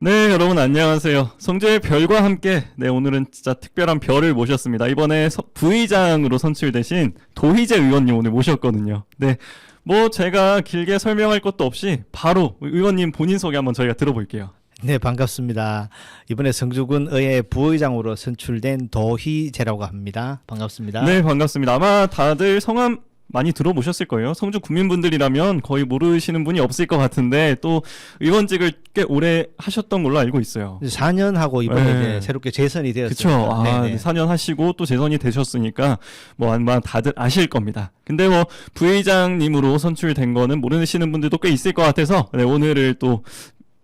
네, 여러분 안녕하세요. 성주의 별과 함께 오늘은 진짜 특별한 별을 모셨습니다. 이번에 부의장으로 선출되신 도희재 의원님 오늘 모셨거든요. 네, 뭐 제가 길게 설명할 것도 없이 바로 의원님 본인 소개 한번 저희가 들어볼게요. 네, 반갑습니다. 이번에 성주군 의회 부의장으로 선출된 도희재라고 합니다. 반갑습니다. 네, 반갑습니다. 아마 다들 성함 많이 들어보셨을 거예요. 성주 국민분들이라면 거의 모르시는 분이 없을 것 같은데 또 의원직을 꽤 오래 하셨던 걸로 알고 있어요. 4년 하고 이번에 네. 이제 새롭게 재선이 되었습니다. 그렇죠. 아, 네네. 4년 하시고 또 재선이 되셨으니까 뭐 아마 다들 아실 겁니다. 근데 뭐 부의장님으로 선출된 거는 모르시는 분들도 꽤 있을 것 같아서 오늘을 또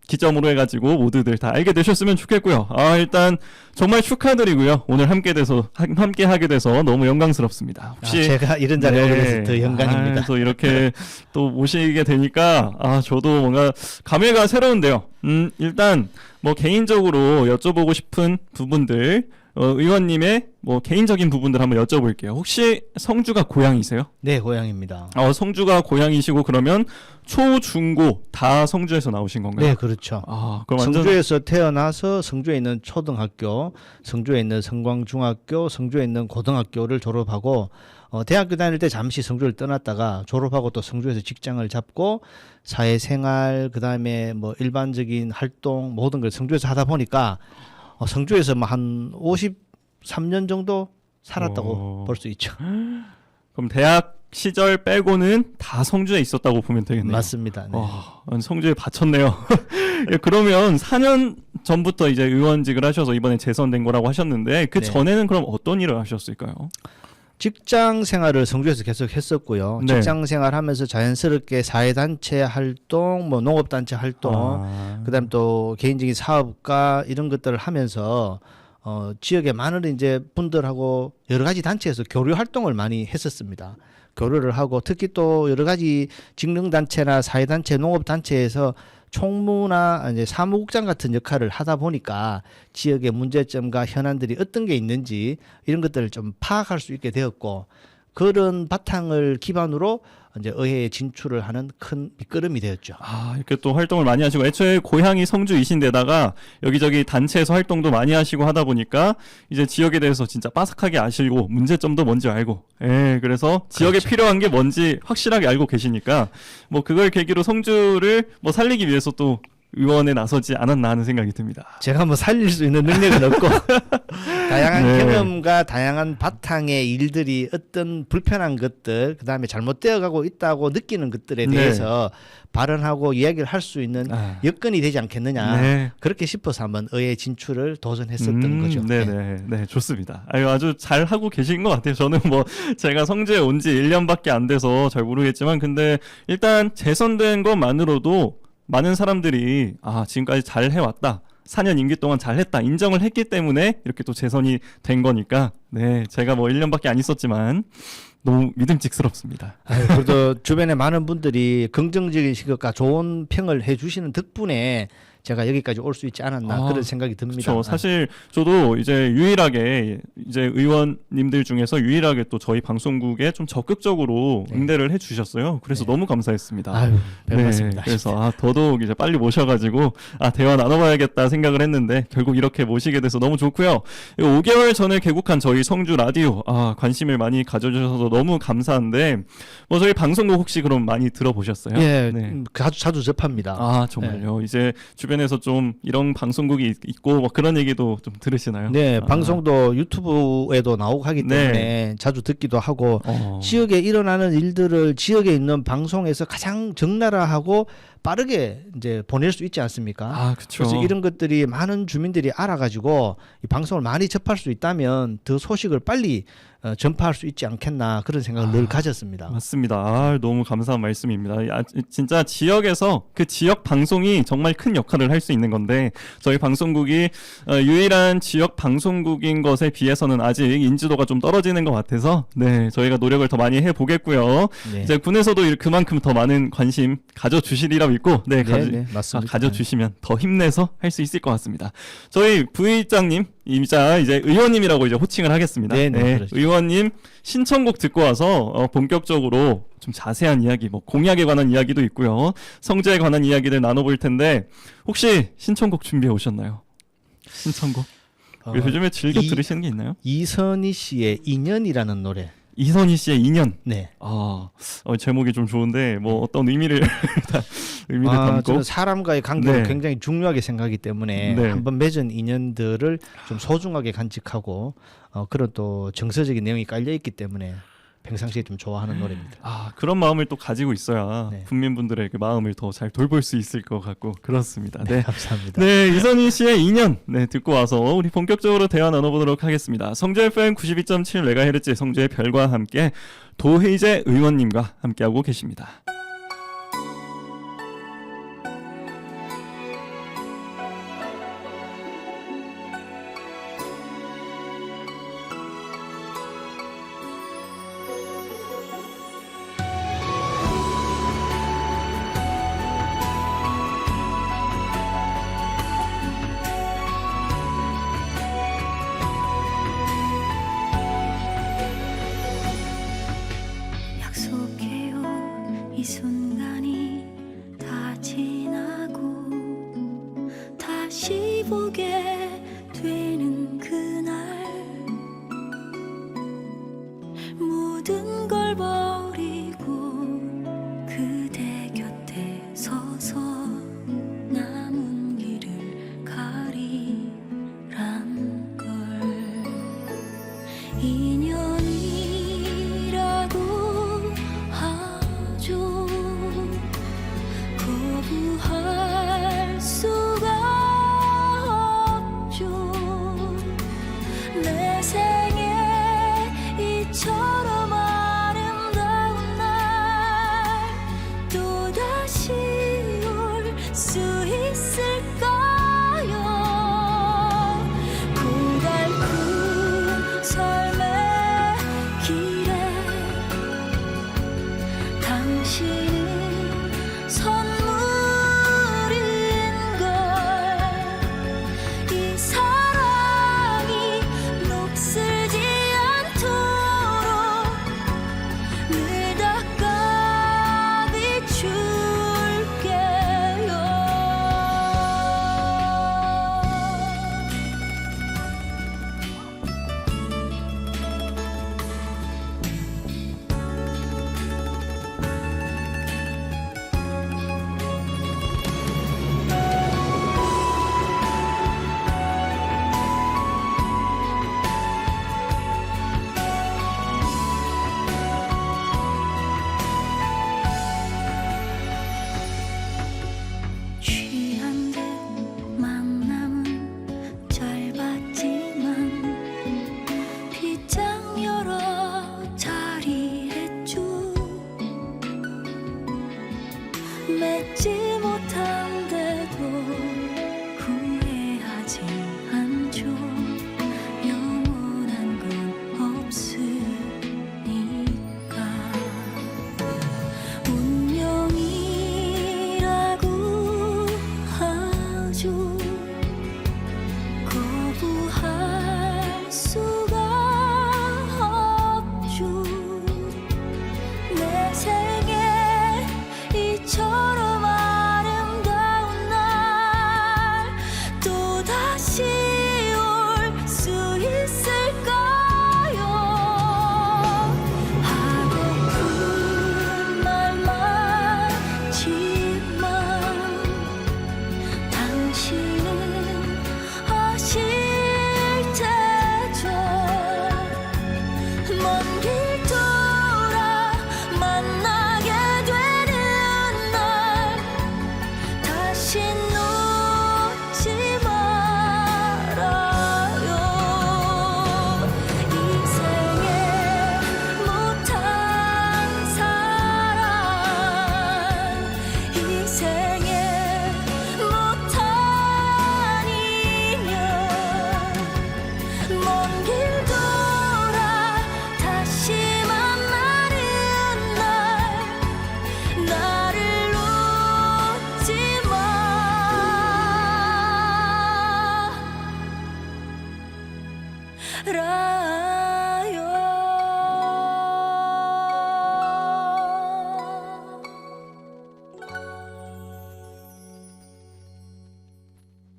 기점으로 해가지고 모두들 다 알게 되셨으면 좋겠고요. 일단 정말 축하드리고요. 오늘 함께 하게 돼서 너무 영광스럽습니다. 혹시 제가 이런 자리에 오게 돼서 더 영광입니다. 그래서 이렇게 또 모시게 되니까 저도 뭔가 감회가 새로운데요. 일단 뭐 개인적으로 여쭤보고 싶은 부분들 의원님의 뭐 개인적인 부분들 한번 여쭤볼게요. 혹시 성주가 고향이세요? 네, 고향입니다. 성주가 고향이시고 그러면 초, 중, 고 다 성주에서 나오신 건가요? 네, 그렇죠. 그럼 완전 성주에서 태어나서 성주에 있는 초등학교, 성주에 있는 성광중학교, 성주에 있는 고등학교를 졸업하고 대학교 다닐 때 잠시 성주를 떠났다가 졸업하고 또 성주에서 직장을 잡고 사회생활 그다음에 뭐 일반적인 활동 모든 걸 성주에서 하다 보니까 성주에서 뭐 한 53년 정도 살았다고 볼 수 있죠. 그럼 대학 시절 빼고는 다 성주에 있었다고 보면 되겠네요. 맞습니다. 네. 성주에 바쳤네요. 그러면 4년 전부터 이제 의원직을 하셔서 이번에 재선된 거라고 하셨는데 그 네. 전에는 그럼 어떤 일을 하셨을까요? 직장 생활을 성주에서 계속 했었고요. 네. 직장 생활하면서 자연스럽게 사회단체 활동, 뭐 농업단체 활동, 그다음 또 개인적인 사업가 이런 것들을 하면서 지역에 많은 이제 분들하고 여러 가지 단체에서 교류 활동을 많이 했었습니다. 교류를 하고 특히 또 여러 가지 직능단체나 사회단체, 농업단체에서 총무나 이제 사무국장 같은 역할을 하다 보니까 지역의 문제점과 현안들이 어떤 게 있는지 이런 것들을 좀 파악할 수 있게 되었고 그런 바탕을 기반으로 이제 의회에 진출을 하는 큰 밑거름이 되었죠. 이렇게 또 활동을 많이 하시고 애초에 고향이 성주이신데다가 여기저기 단체에서 활동도 많이 하시고 하다 보니까 이제 지역에 대해서 진짜 빠삭하게 아시고 문제점도 뭔지 알고 그래서 지역에 그렇죠. 필요한 게 뭔지 확실하게 알고 계시니까 뭐 그걸 계기로 성주를 뭐 살리기 위해서 또 의원에 나서지 않았나 하는 생각이 듭니다. 제가 뭐 살릴 수 있는 능력은 없고 다양한 네. 경험과 다양한 바탕의 일들이 어떤 불편한 것들 그다음에 잘못되어 가고 있다고 느끼는 것들에 네. 대해서 발언하고 이야기를 할 수 있는 여건이 되지 않겠느냐 네. 그렇게 싶어서 한번 의회 진출을 도전했었던 거죠. 네, 좋습니다. 아주 잘 하고 계신 것 같아요. 저는 뭐 제가 성주에 온 지 1년밖에 안 돼서 잘 모르겠지만 근데 일단 재선된 것만으로도 많은 사람들이 지금까지 잘 해왔다. 4년 임기 동안 잘했다. 인정을 했기 때문에 이렇게 또 재선이 된 거니까 제가 뭐 1년밖에 안 있었지만 너무 믿음직스럽습니다. 그래도 주변에 많은 분들이 긍정적인 시각과 좋은 평을 해주시는 덕분에 제가 여기까지 올 수 있지 않았나 그런 생각이 듭니다. 그렇죠. 사실 저도 이제 유일하게 이제 의원님들 중에서 유일하게 또 저희 방송국에 좀 적극적으로 응대를 해주셨어요. 그래서 너무 감사했습니다. 아유, 별 말씀입니다. 그래서 더더욱 이제 빨리 모셔가지고 대화 나눠봐야겠다 생각을 했는데 결국 이렇게 모시게 돼서 너무 좋고요. 5개월 전에 개국한 저희 성주 라디오 관심을 많이 가져주셔서 너무 감사한데 뭐 저희 방송국 혹시 그럼 많이 들어보셨어요? 예, 자주 접합니다. 정말요. 이제 주변에서 좀 이런 방송국이 있고 뭐 그런 얘기도 좀 들으시나요? 네, 방송도 유튜브에도 나오고 하기 때문에 자주 듣기도 하고 지역에 일어나는 일들을 지역에 있는 방송에서 가장 적나라하고 빠르게 이제 보낼 수 있지 않습니까? 그렇죠. 그래서 이런 것들이 많은 주민들이 알아가지고 이 방송을 많이 접할 수 있다면 더 소식을 빨리 전파할 수 있지 않겠나 그런 생각을 늘 가졌습니다. 맞습니다. 너무 감사한 말씀입니다. 진짜 지역에서 그 지역 방송이 정말 큰 역할을 할 수 있는 건데 저희 방송국이 유일한 지역 방송국인 것에 비해서는 아직 인지도가 좀 떨어지는 것 같아서 저희가 노력을 더 많이 해보겠고요. 이제 군에서도 그만큼 더 많은 관심 가져주시리라 있고 네, 맞습니다. 가져주시면 더 힘내서 할 수 있을 것 같습니다. 저희 부의장님이자 이제 의원님이라고 이제 호칭을 하겠습니다. 그렇죠. 의원님 신청곡 듣고 와서 본격적으로 좀 자세한 이야기, 뭐 공약에 관한 이야기도 있고요, 성재에 관한 이야기를 나눠볼 텐데 혹시 신청곡 준비해 오셨나요? 신청곡 요즘에 즐겨 들으시는 게 있나요? 이선희 씨의 인연이라는 노래. 이선희 씨의 인연. 네. 제목이 좀 좋은데 뭐 어떤 의미를 담고. 저는 사람과의 관계를 네. 굉장히 중요하게 생각하기 때문에 네. 한번 맺은 인연들을 좀 소중하게 간직하고 그런 또 정서적인 내용이 깔려 있기 때문에 평상시에 좀 좋아하는 노래입니다. 그런 마음을 또 가지고 있어야 네. 국민분들의 그 마음을 더 잘 돌볼 수 있을 것 같고 그렇습니다. 네, 감사합니다. 네, 이선희 씨의 인연 듣고 와서 우리 본격적으로 대화 나눠보도록 하겠습니다. 성재 FM 92.7MHz 성재의 별과 함께 도희재 의원님과 함께하고 계십니다. 약속해요 이 순간이 다 지나고 다시 보게 되는 그날 모든 걸 버리고 그대 곁에 서서 남은 길을 가리란 걸 인연이라고 하죠. 거부할 수가 없죠.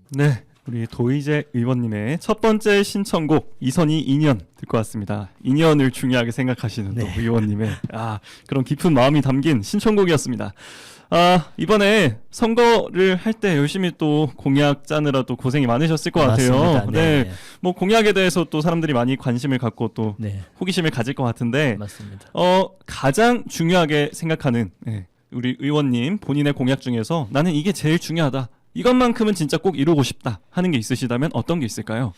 네, 우리 도의제 의원님의 첫 번째 신청곡 이선희 인연 듣고 왔습니다. 인연을 중요하게 생각하시는 또 네. 의원님의 그런 깊은 마음이 담긴 신청곡이었습니다. 이번에 선거를 할 때 열심히 또 공약 짜느라 또 고생이 많으셨을 것 같아요. 맞습니다. 네, 뭐 공약에 대해서 또 사람들이 많이 관심을 갖고 또 네, 호기심을 가질 것 같은데 맞습니다. 가장 중요하게 생각하는 우리 의원님 본인의 공약 중에서 나는 이게 제일 중요하다. 이것만큼은 진짜 꼭 이루고 싶다 하는 게 있으시다면 어떤 게 있을까요?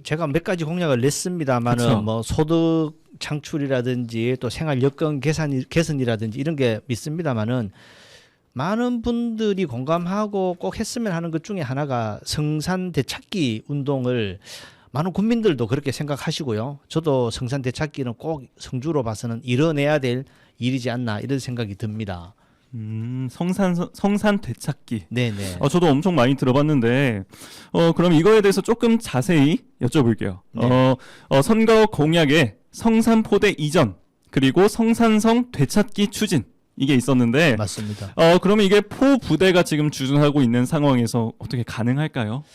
제가 몇 가지 공약을 냈습니다만은 그쵸. 뭐 소득 창출이라든지 또 생활 여건 개선이라든지 이런 게 있습니다만은 많은 분들이 공감하고 꼭 했으면 하는 것 중에 하나가 성산 되찾기 운동을 많은 국민들도 그렇게 생각하시고요. 저도 성산 되찾기는 꼭 성주로 봐서는 이뤄내야 될 일이지 않나 이런 생각이 듭니다. 성산 되찾기. 네네. 저도 엄청 많이 들어봤는데 그럼 이거에 대해서 조금 자세히 여쭤볼게요. 네. 선거 공약에 성산포대 이전 그리고 성산성 되찾기 추진 이게 있었는데 맞습니다. 그러면 이게 포 부대가 지금 주둔하고 있는 상황에서 어떻게 가능할까요?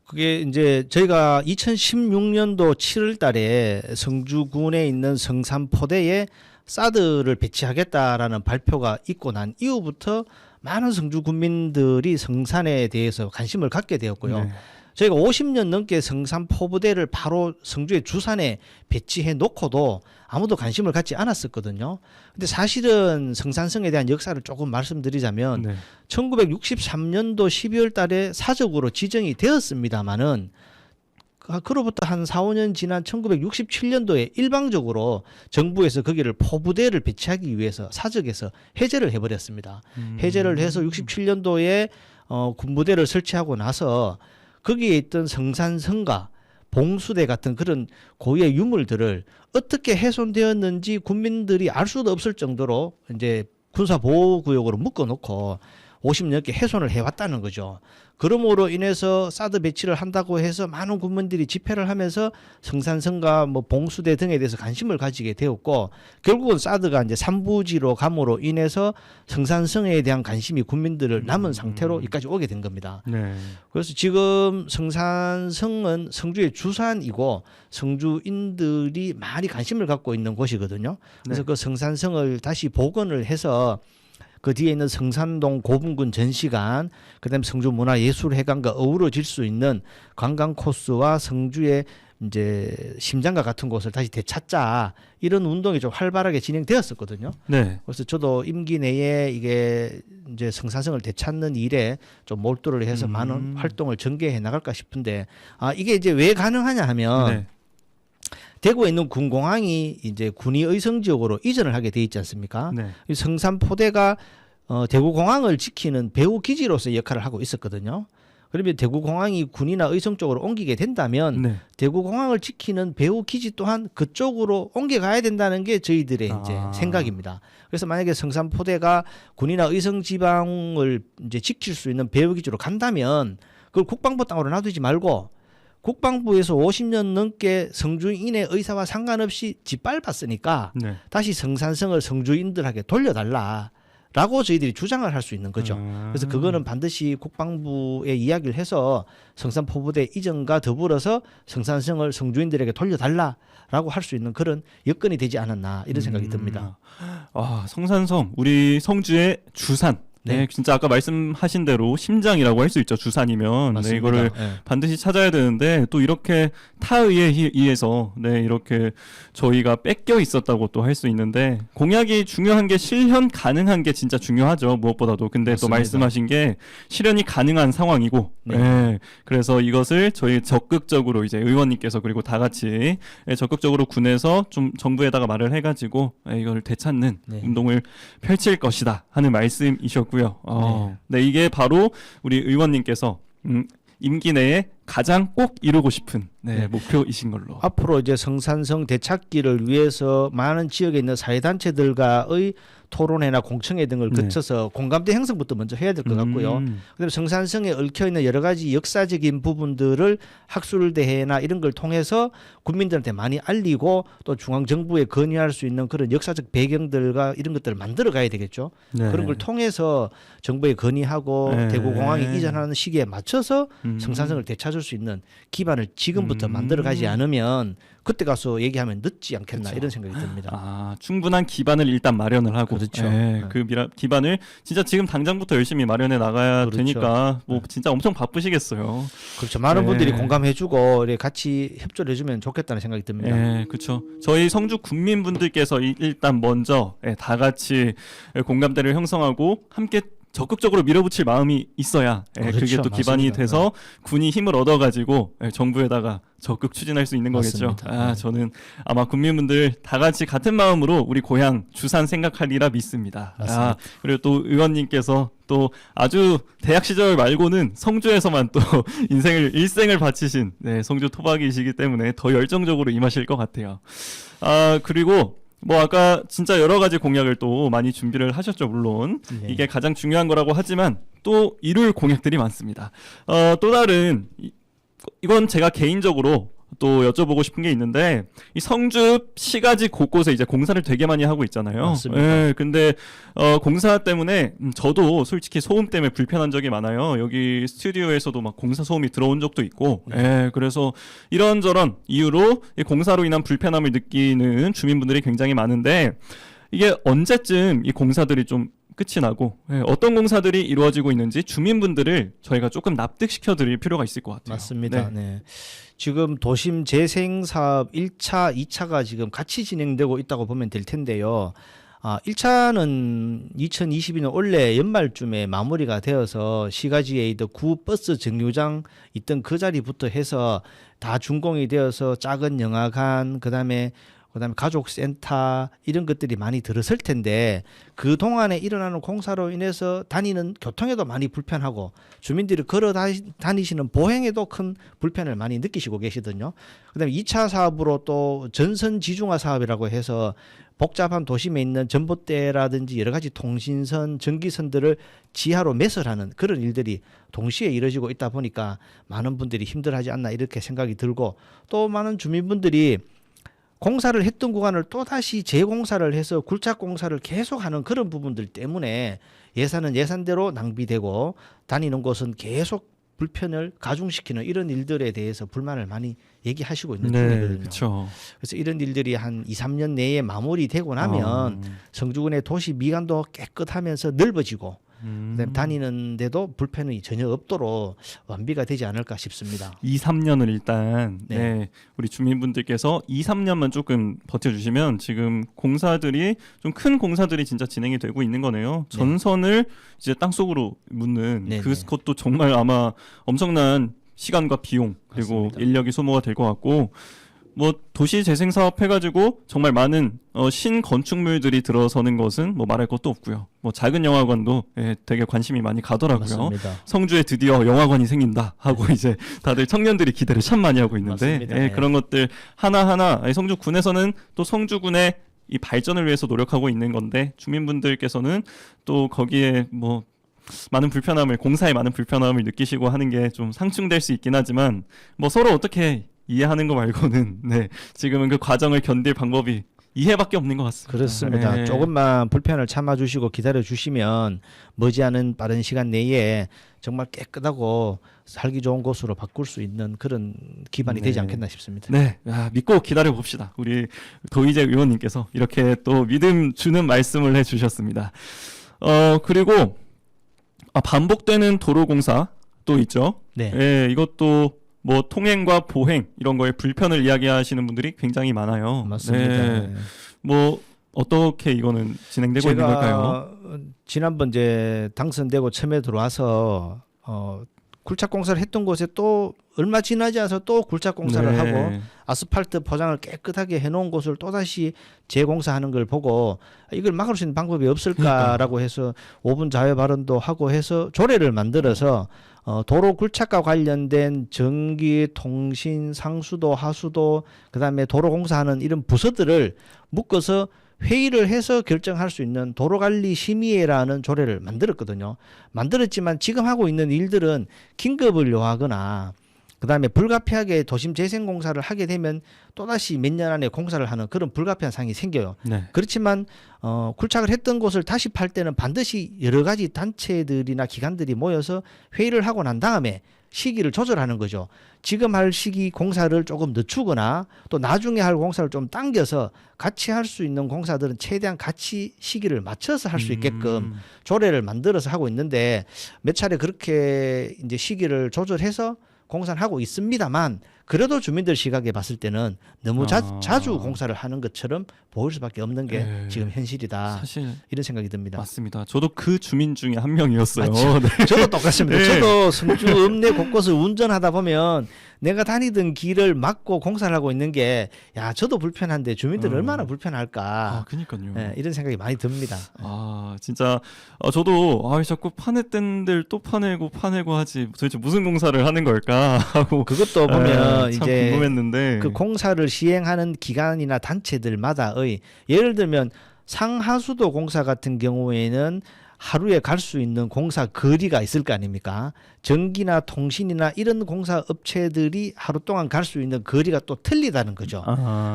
그게 이제 저희가 2016년도 7월 달에 성주군에 있는 성산포대에 사드를 배치하겠다라는 발표가 있고 난 이후부터 많은 성주 군민들이 성산에 대해서 관심을 갖게 되었고요. 네. 저희가 50년 넘게 성산 포부대를 바로 성주의 주산에 배치해 놓고도 아무도 관심을 갖지 않았었거든요. 근데 사실은 성산성에 대한 역사를 조금 말씀드리자면 네. 1963년도 12월 달에 사적으로 지정이 되었습니다마는 그로부터 한 4, 5년 지난 1967년도에 일방적으로 정부에서 거기를 포부대를 배치하기 위해서 사적에서 해제를 해버렸습니다. 해제를 해서 67년도에 군부대를 설치하고 나서 거기에 있던 성산성가, 봉수대 같은 그런 고유의 유물들을 어떻게 훼손되었는지 국민들이 알 수도 없을 정도로 이제 군사보호구역으로 묶어놓고 50년께 훼손을 해왔다는 거죠. 그러므로 인해서 사드 배치를 한다고 해서 많은 국민들이 집회를 하면서 성산성가 뭐 봉수대 등에 대해서 관심을 가지게 되었고 결국은 사드가 이제 삼부지로 감으로 인해서 성산성에 대한 관심이 국민들을 남은 상태로 여기까지 오게 된 겁니다. 네. 그래서 지금 성산성은 성주의 주산이고 성주인들이 많이 관심을 갖고 있는 곳이거든요. 그래서 네. 그 성산성을 다시 복원을 해서 그 뒤에 있는 성산동 고분군 전시관, 그다음에 성주문화예술회관과 어우러질 수 있는 관광 코스와 성주의 이제 심장과 같은 곳을 다시 되찾자 이런 운동이 좀 활발하게 진행되었었거든요. 네. 그래서 저도 임기 내에 이게 이제 성산성을 되찾는 일에 좀 몰두를 해서 많은 활동을 전개해 나갈까 싶은데 이게 이제 왜 가능하냐 하면 네. 대구에 있는 군공항이 이제 군이 의성 지역으로 이전을 하게 돼 있지 않습니까? 네. 이 성산포대가 대구공항을 지키는 배후 기지로서의 역할을 하고 있었거든요. 그러면 대구공항이 군이나 의성 쪽으로 옮기게 된다면 네. 대구공항을 지키는 배후 기지 또한 그쪽으로 옮겨가야 된다는 게 저희들의 이제 생각입니다. 그래서 만약에 성산포대가 군이나 의성 지방을 이제 지킬 수 있는 배후 기지로 간다면 그걸 국방부 땅으로 놔두지 말고 국방부에서 50년 넘게 성주인의 의사와 상관없이 짓밟았으니까 네. 다시 성산성을 성주인들에게 돌려달라라고 저희들이 주장을 할 수 있는 거죠. 그래서 그거는 반드시 국방부에 이야기를 해서 성산포부대 이전과 더불어서 성산성을 성주인들에게 돌려달라라고 할 수 있는 그런 여건이 되지 않았나 이런 생각이 듭니다. 성산성 우리 성주의 주산. 네, 네. 진짜 아까 말씀하신 대로 심장이라고 할 수 있죠. 주산이면. 네, 맞습니다. 이거를 네. 반드시 찾아야 되는데 또 이렇게 타의에 의해서 네, 이렇게 저희가 뺏겨 있었다고 또 할 수 있는데 공약이 중요한 게 실현 가능한 게 진짜 중요하죠. 무엇보다도. 근데 또 맞습니다. 말씀하신 게 실현이 가능한 상황이고 네. 네, 그래서 이것을 저희 적극적으로 이제 의원님께서 그리고 다 같이 적극적으로 군에서 좀 정부에다가 말을 해가지고 이걸 되찾는 네. 운동을 펼칠 것이다 하는 말씀이셨고요. 네, 이게 바로 우리 의원님께서 임기 내에 가장 꼭 이루고 싶은 네. 목표이신 걸로. 앞으로 이제 성산성 되찾기를 위해서 많은 지역에 있는 사회단체들과의 토론회나 공청회 등을 네. 거쳐서 공감대 형성부터 먼저 해야 될 것 같고요. 그다음에 성산성에 얽혀 있는 여러 가지 역사적인 부분들을 학술대회나 이런 걸 통해서 국민들한테 많이 알리고 또 중앙 정부에 건의할 수 있는 그런 역사적 배경들과 이런 것들을 만들어 가야 되겠죠. 네. 그런 걸 통해서 정부에 건의하고 네. 대구공항이 이전하는 시기에 맞춰서 성산성을 되찾을 수 있는 기반을 지금부터 만들어 가지 않으면 그때 가서 얘기하면 늦지 않겠나 그렇죠. 이런 생각이 듭니다. 아, 충분한 기반을 일단 마련을 하고 그렇죠. 그 기반을 진짜 지금 당장부터 열심히 마련해 나가야 그렇죠. 되니까 뭐 진짜 엄청 바쁘시겠어요. 그렇죠. 많은 네. 분들이 공감해주고 이렇게 같이 협조를 해주면 좋겠다는 생각이 듭니다. 예, 그렇죠. 저희 성주 국민분들께서 일단 먼저 다 같이 공감대를 형성하고 함께 적극적으로 밀어붙일 마음이 있어야 그게 그렇죠. 또 기반이 맞습니다. 돼서 군이 힘을 얻어가지고 정부에다가 적극 추진할 수 있는 거겠죠. 맞습니다. 아, 네. 저는 아마 국민분들 다 같이 같은 마음으로 우리 고향 주산 생각하리라 믿습니다. 맞습니다. 아, 그리고 또 의원님께서 또 아주 대학 시절 말고는 성주에서만 또 일생을 바치신 성주 토박이시기 때문에 더 열정적으로 임하실 것 같아요. 아, 그리고 뭐 아까 진짜 여러 가지 공약을 또 많이 준비를 하셨죠. 물론 네. 이게 가장 중요한 거라고 하지만 또 이룰 공약들이 많습니다. 또 다른 이건 제가 개인적으로 또 여쭤보고 싶은 게 있는데 이 성주 시가지 곳곳에 이제 공사를 되게 많이 하고 있잖아요. 맞습니다. 예, 근데 공사 때문에 저도 솔직히 소음 때문에 불편한 적이 많아요. 여기 스튜디오에서도 막 공사 소음이 들어온 적도 있고, 예, 그래서 이런저런 이유로 이 공사로 인한 불편함을 느끼는 주민분들이 굉장히 많은데 이게 언제쯤 이 공사들이 좀 끝이 나고 어떤 공사들이 이루어지고 있는지 주민분들을 저희가 조금 납득시켜 드릴 필요가 있을 것 같아요. 맞습니다. 네. 지금 도심 재생 사업 1차, 2차가 지금 같이 진행되고 있다고 보면 될 텐데요. 1차는 2022년 올해 연말쯤에 마무리가 되어서 시가지에 있던 구 버스 정류장 있던 그 자리부터 해서 다 준공이 되어서 작은 영화관, 그다음에 가족센터 이런 것들이 많이 들어설 텐데 그 동안에 일어나는 공사로 인해서 다니는 교통에도 많이 불편하고 주민들이 걸어 다니시는 보행에도 큰 불편을 많이 느끼시고 계시거든요. 그다음에 2차 사업으로 또 전선 지중화 사업이라고 해서 복잡한 도심에 있는 전봇대라든지 여러 가지 통신선, 전기선들을 지하로 매설하는 그런 일들이 동시에 이루어지고 있다 보니까 많은 분들이 힘들어하지 않나 이렇게 생각이 들고 또 많은 주민분들이 공사를 했던 구간을 또다시 재공사를 해서 굴착 공사를 계속하는 그런 부분들 때문에 예산은 예산대로 낭비되고 다니는 곳은 계속 불편을 가중시키는 이런 일들에 대해서 불만을 많이 얘기하시고 있는 중이거든요. 그렇죠. 그래서 이런 일들이 한 2, 3년 내에 마무리되고 나면 성주군의 도시 미관도 깨끗하면서 넓어지고 그다음에 다니는데도 불편이 전혀 없도록 완비가 되지 않을까 싶습니다. 2, 3년을 일단 네. 우리 주민분들께서 2, 3년만 조금 버텨주시면 지금 공사들이 좀 큰 공사들이 진짜 진행이 되고 있는 거네요. 네. 전선을 이제 땅속으로 묻는 네, 그것도 정말 아마 엄청난 시간과 비용 그리고 맞습니다. 인력이 소모가 될 것 같고 뭐 도시 재생 사업 해가지고 정말 많은 신건축물들이 들어서는 것은 뭐 말할 것도 없고요. 뭐 작은 영화관도 되게 관심이 많이 가더라고요. 맞습니다. 성주에 드디어 영화관이 생긴다 하고 이제 다들 청년들이 기대를 참 많이 하고 있는데 맞습니다. 네. 그런 것들 하나하나 성주군에서는 또 성주군의 이 발전을 위해서 노력하고 있는 건데 주민분들께서는 또 거기에 뭐 많은 불편함을 공사에 많은 불편함을 느끼시고 하는 게 좀 상충될 수 있긴 하지만 뭐 서로 어떻게 이해하는 거 말고는 지금은 그 과정을 견딜 방법이 이해밖에 없는 것 같습니다. 그렇습니다. 네. 조금만 불편을 참아주시고 기다려주시면 머지않은 빠른 시간 내에 정말 깨끗하고 살기 좋은 곳으로 바꿀 수 있는 그런 기반이 되지 않겠나 싶습니다. 네, 믿고 기다려 봅시다. 우리 도희재 의원님께서 이렇게 또 믿음 주는 말씀을 해주셨습니다. 그리고 반복되는 도로공사 또 있죠. 네. 이것도 뭐 통행과 보행 이런 거에 불편을 이야기하시는 분들이 굉장히 많아요. 맞습니다. 네. 뭐 어떻게 이거는 진행되고 있는 걸까요? 지난번 이제 당선되고 처음에 들어와서 굴착 공사를 했던 곳에 또 얼마 지나지 않아서 또 굴착 공사를 네. 하고 아스팔트 포장을 깨끗하게 해놓은 곳을 또다시 재공사하는 걸 보고 이걸 막을 수 있는 방법이 없을까라고 해서 5분 자유 발언도 하고 해서 조례를 만들어서 도로 굴착과 관련된 전기, 통신, 상수도, 하수도, 그다음에 도로 공사하는 이런 부서들을 묶어서 회의를 해서 결정할 수 있는 도로관리심의회라는 조례를 만들었거든요. 만들었지만 지금 하고 있는 일들은 긴급을 요하거나 그다음에 불가피하게 도심 재생 공사를 하게 되면 또다시 몇 년 안에 공사를 하는 그런 불가피한 상황이 생겨요. 네. 그렇지만 굴착을 했던 곳을 다시 팔 때는 반드시 여러 가지 단체들이나 기관들이 모여서 회의를 하고 난 다음에 시기를 조절하는 거죠. 지금 할 시기 공사를 조금 늦추거나 또 나중에 할 공사를 좀 당겨서 같이 할 수 있는 공사들은 최대한 같이 시기를 맞춰서 할 수 있게끔 조례를 만들어서 하고 있는데 몇 차례 그렇게 이제 시기를 조절해서 공사를 하고 있습니다만 그래도 주민들 시각에 봤을 때는 너무 자주 공사를 하는 것처럼 보일 수밖에 없는 게 네. 지금 현실이다. 사실 이런 생각이 듭니다. 맞습니다. 저도 그 주민 중에 한 명이었어요. 맞죠. 네. 저도 똑같습니다. 네. 저도 성주 읍내 곳곳을 운전하다 보면 내가 다니던 길을 막고 공사를 하고 있는 게 야 저도 불편한데 주민들 얼마나 불편할까. 아, 그니까요. 네, 이런 생각이 많이 듭니다. 아, 진짜 저도 자꾸 파냈던 데를 또 파내고 하지 도대체 무슨 공사를 하는 걸까 하고 그것도 보면 참 이제 궁금했는데 그 공사를 시행하는 기관이나 단체들마다의 예를 들면 상하수도 공사 같은 경우에는 하루에 갈 수 있는 공사 거리가 있을 거 아닙니까? 전기나 통신이나 이런 공사 업체들이 하루 동안 갈 수 있는 거리가 또 틀리다는 거죠.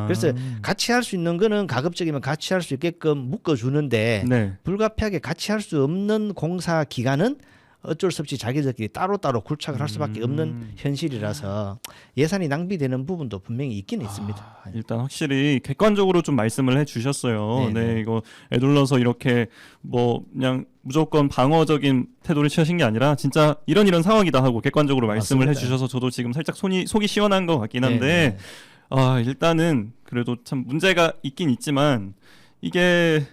그래서 같이 할 수 있는 거는 가급적이면 같이 할 수 있게끔 묶어주는데 네. 불가피하게 같이 할 수 없는 공사 기간은 어쩔 수 없이 자기들끼리 따로따로 굴착을 할 수밖에 없는 현실이라서 예산이 낭비되는 부분도 분명히 있긴 있습니다. 일단 확실히 객관적으로 좀 말씀을 해주셨어요. 네네. 네, 이거 애둘러서 이렇게 뭐 그냥 무조건 방어적인 태도를 취하신 게 아니라 진짜 이런 상황이다 하고 객관적으로 말씀을 맞습니다. 해주셔서 저도 지금 살짝 속이 시원한 것 같긴 한데 네네. 일단은 그래도 참 문제가 있긴 있지만 이게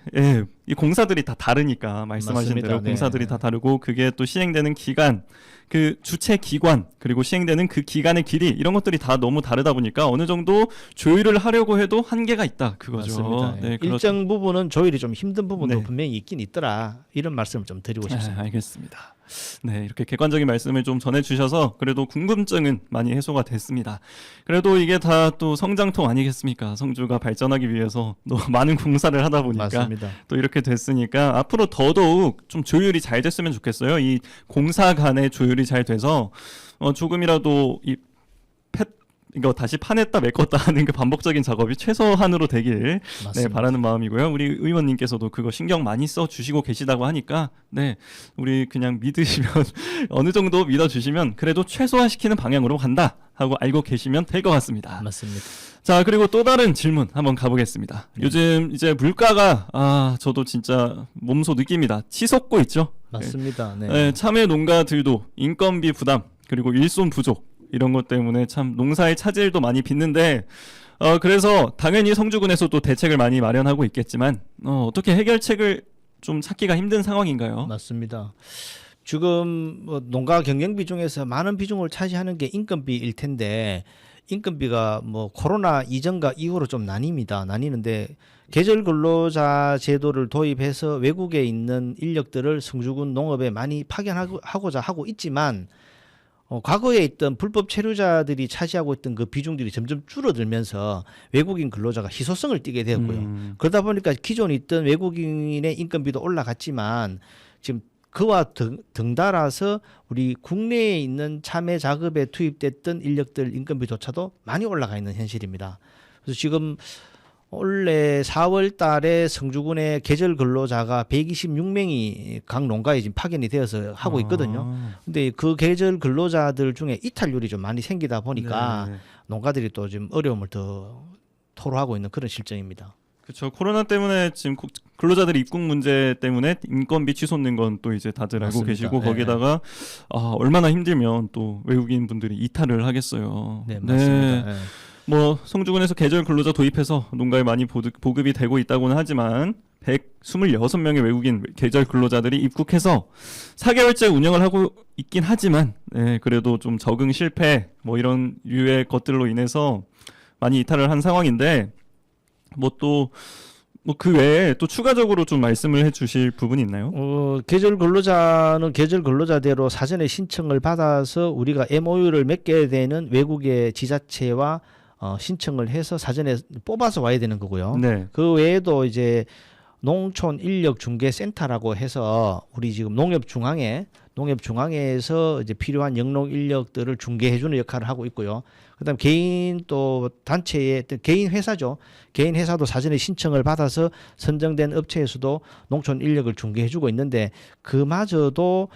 이 공사들이 다 다르니까 말씀하신 맞습니다. 대로 네. 공사들이 다 다르고 그게 또 시행되는 기간 그 주체 기관 그리고 시행되는 그 기간의 길이 이런 것들이 다 너무 다르다 보니까 어느 정도 조율을 하려고 해도 한계가 있다 그거죠. 맞습니다. 네, 일정 부분은 조율이 좀 힘든 부분도 네. 분명히 있긴 있더라. 이런 말씀을 좀 드리고 싶습니다. 알겠습니다. 네, 이렇게 객관적인 말씀을 좀 전해주셔서 그래도 궁금증은 많이 해소가 됐습니다. 그래도 이게 다 또 성장통 아니겠습니까? 성주가 발전하기 위해서 너무 많은 공사를 하다 보니까 맞습니다. 또 이렇게 됐으니까 앞으로 더더욱 좀 조율이 잘 됐으면 좋겠어요. 이 공사 간의 조율이 잘 돼서 조금이라도 이거 다시 파냈다 메꿨다 하는 그 반복적인 작업이 최소한으로 되길 맞습니다. 바라는 마음이고요. 우리 의원님께서도 그거 신경 많이 써 주시고 계시다고 하니까 우리 그냥 믿으시면 어느 정도 믿어주시면 그래도 최소화시키는 방향으로 간다 하고 알고 계시면 될 것 같습니다. 맞습니다. 자, 그리고 또 다른 질문 한번 가보겠습니다. 요즘 이제 물가가 저도 진짜 몸소 느낍니다. 치솟고 있죠. 맞습니다. 네. 네, 참외 농가들도 인건비 부담 그리고 일손 부족 이런 것 때문에 참 농사의 차질도 많이 빚는데 그래서 당연히 성주군에서도 대책을 많이 마련하고 있겠지만 어떻게 해결책을 좀 찾기가 힘든 상황인가요? 맞습니다. 지금 농가 경영비 중에서 많은 비중을 차지하는 게 인건비일 텐데 인건비가 뭐 코로나 이전과 이후로 좀 나뉘는데 계절 근로자 제도를 도입해서 외국에 있는 인력들을 성주군 농업에 많이 파견하고자 하고 있지만 과거에 있던 불법 체류자들이 차지하고 있던 그 비중들이 점점 줄어들면서 외국인 근로자가 희소성을 띠게 되었고요. 그러다 보니까 기존에 있던 외국인의 인건비도 올라갔지만 지금 그와 등달아서 우리 국내에 있는 참외 작업에 투입됐던 인력들 인건비조차도 많이 올라가 있는 현실입니다. 그래서 지금 올해 4월 달에 성주군의 계절 근로자가 126명이 각 농가에 지금 파견이 되어서 하고 있거든요. 근데 그 계절 근로자들 중에 이탈률이 좀 많이 생기다 보니까 농가들이 또 지금 어려움을 더 토로하고 있는 그런 실정입니다. 그렇죠. 코로나 때문에 지금 근로자들의 입국 문제 때문에 인건비 치솟는 건 또 이제 다들 알고 맞습니다. 계시고 거기다가 얼마나 힘들면 또 외국인 분들이 이탈을 하겠어요. 네, 맞습니다. 네. 뭐 성주군에서 계절 근로자 도입해서 농가에 많이 보급이 되고 있다고는 하지만 126명의 외국인 계절 근로자들이 입국해서 4개월째 운영을 하고 있긴 하지만 그래도 좀 적응 실패 뭐 이런 유의 것들로 인해서 많이 이탈을 한 상황인데 그 외에 또 추가적으로 좀 말씀을 해주실 부분이 있나요? 계절 근로자는 계절 근로자대로 사전에 신청을 받아서 우리가 MOU를 맺게 되는 외국의 지자체와 신청을 해서 사전에 뽑아서 와야 되는 거고요. 네. 그 외에도 이제 농촌 인력 중개 센터라고 해서 우리 지금 농협중앙에서 이제 필요한 영농 인력들을 중개해 주는 역할을 하고 있고요. 그다음 개인 또 단체의 개인 회사죠. 개인 회사도 사전에 신청을 받아서 선정된 업체에서도 농촌 인력을 중개해 주고 있는데 그마저도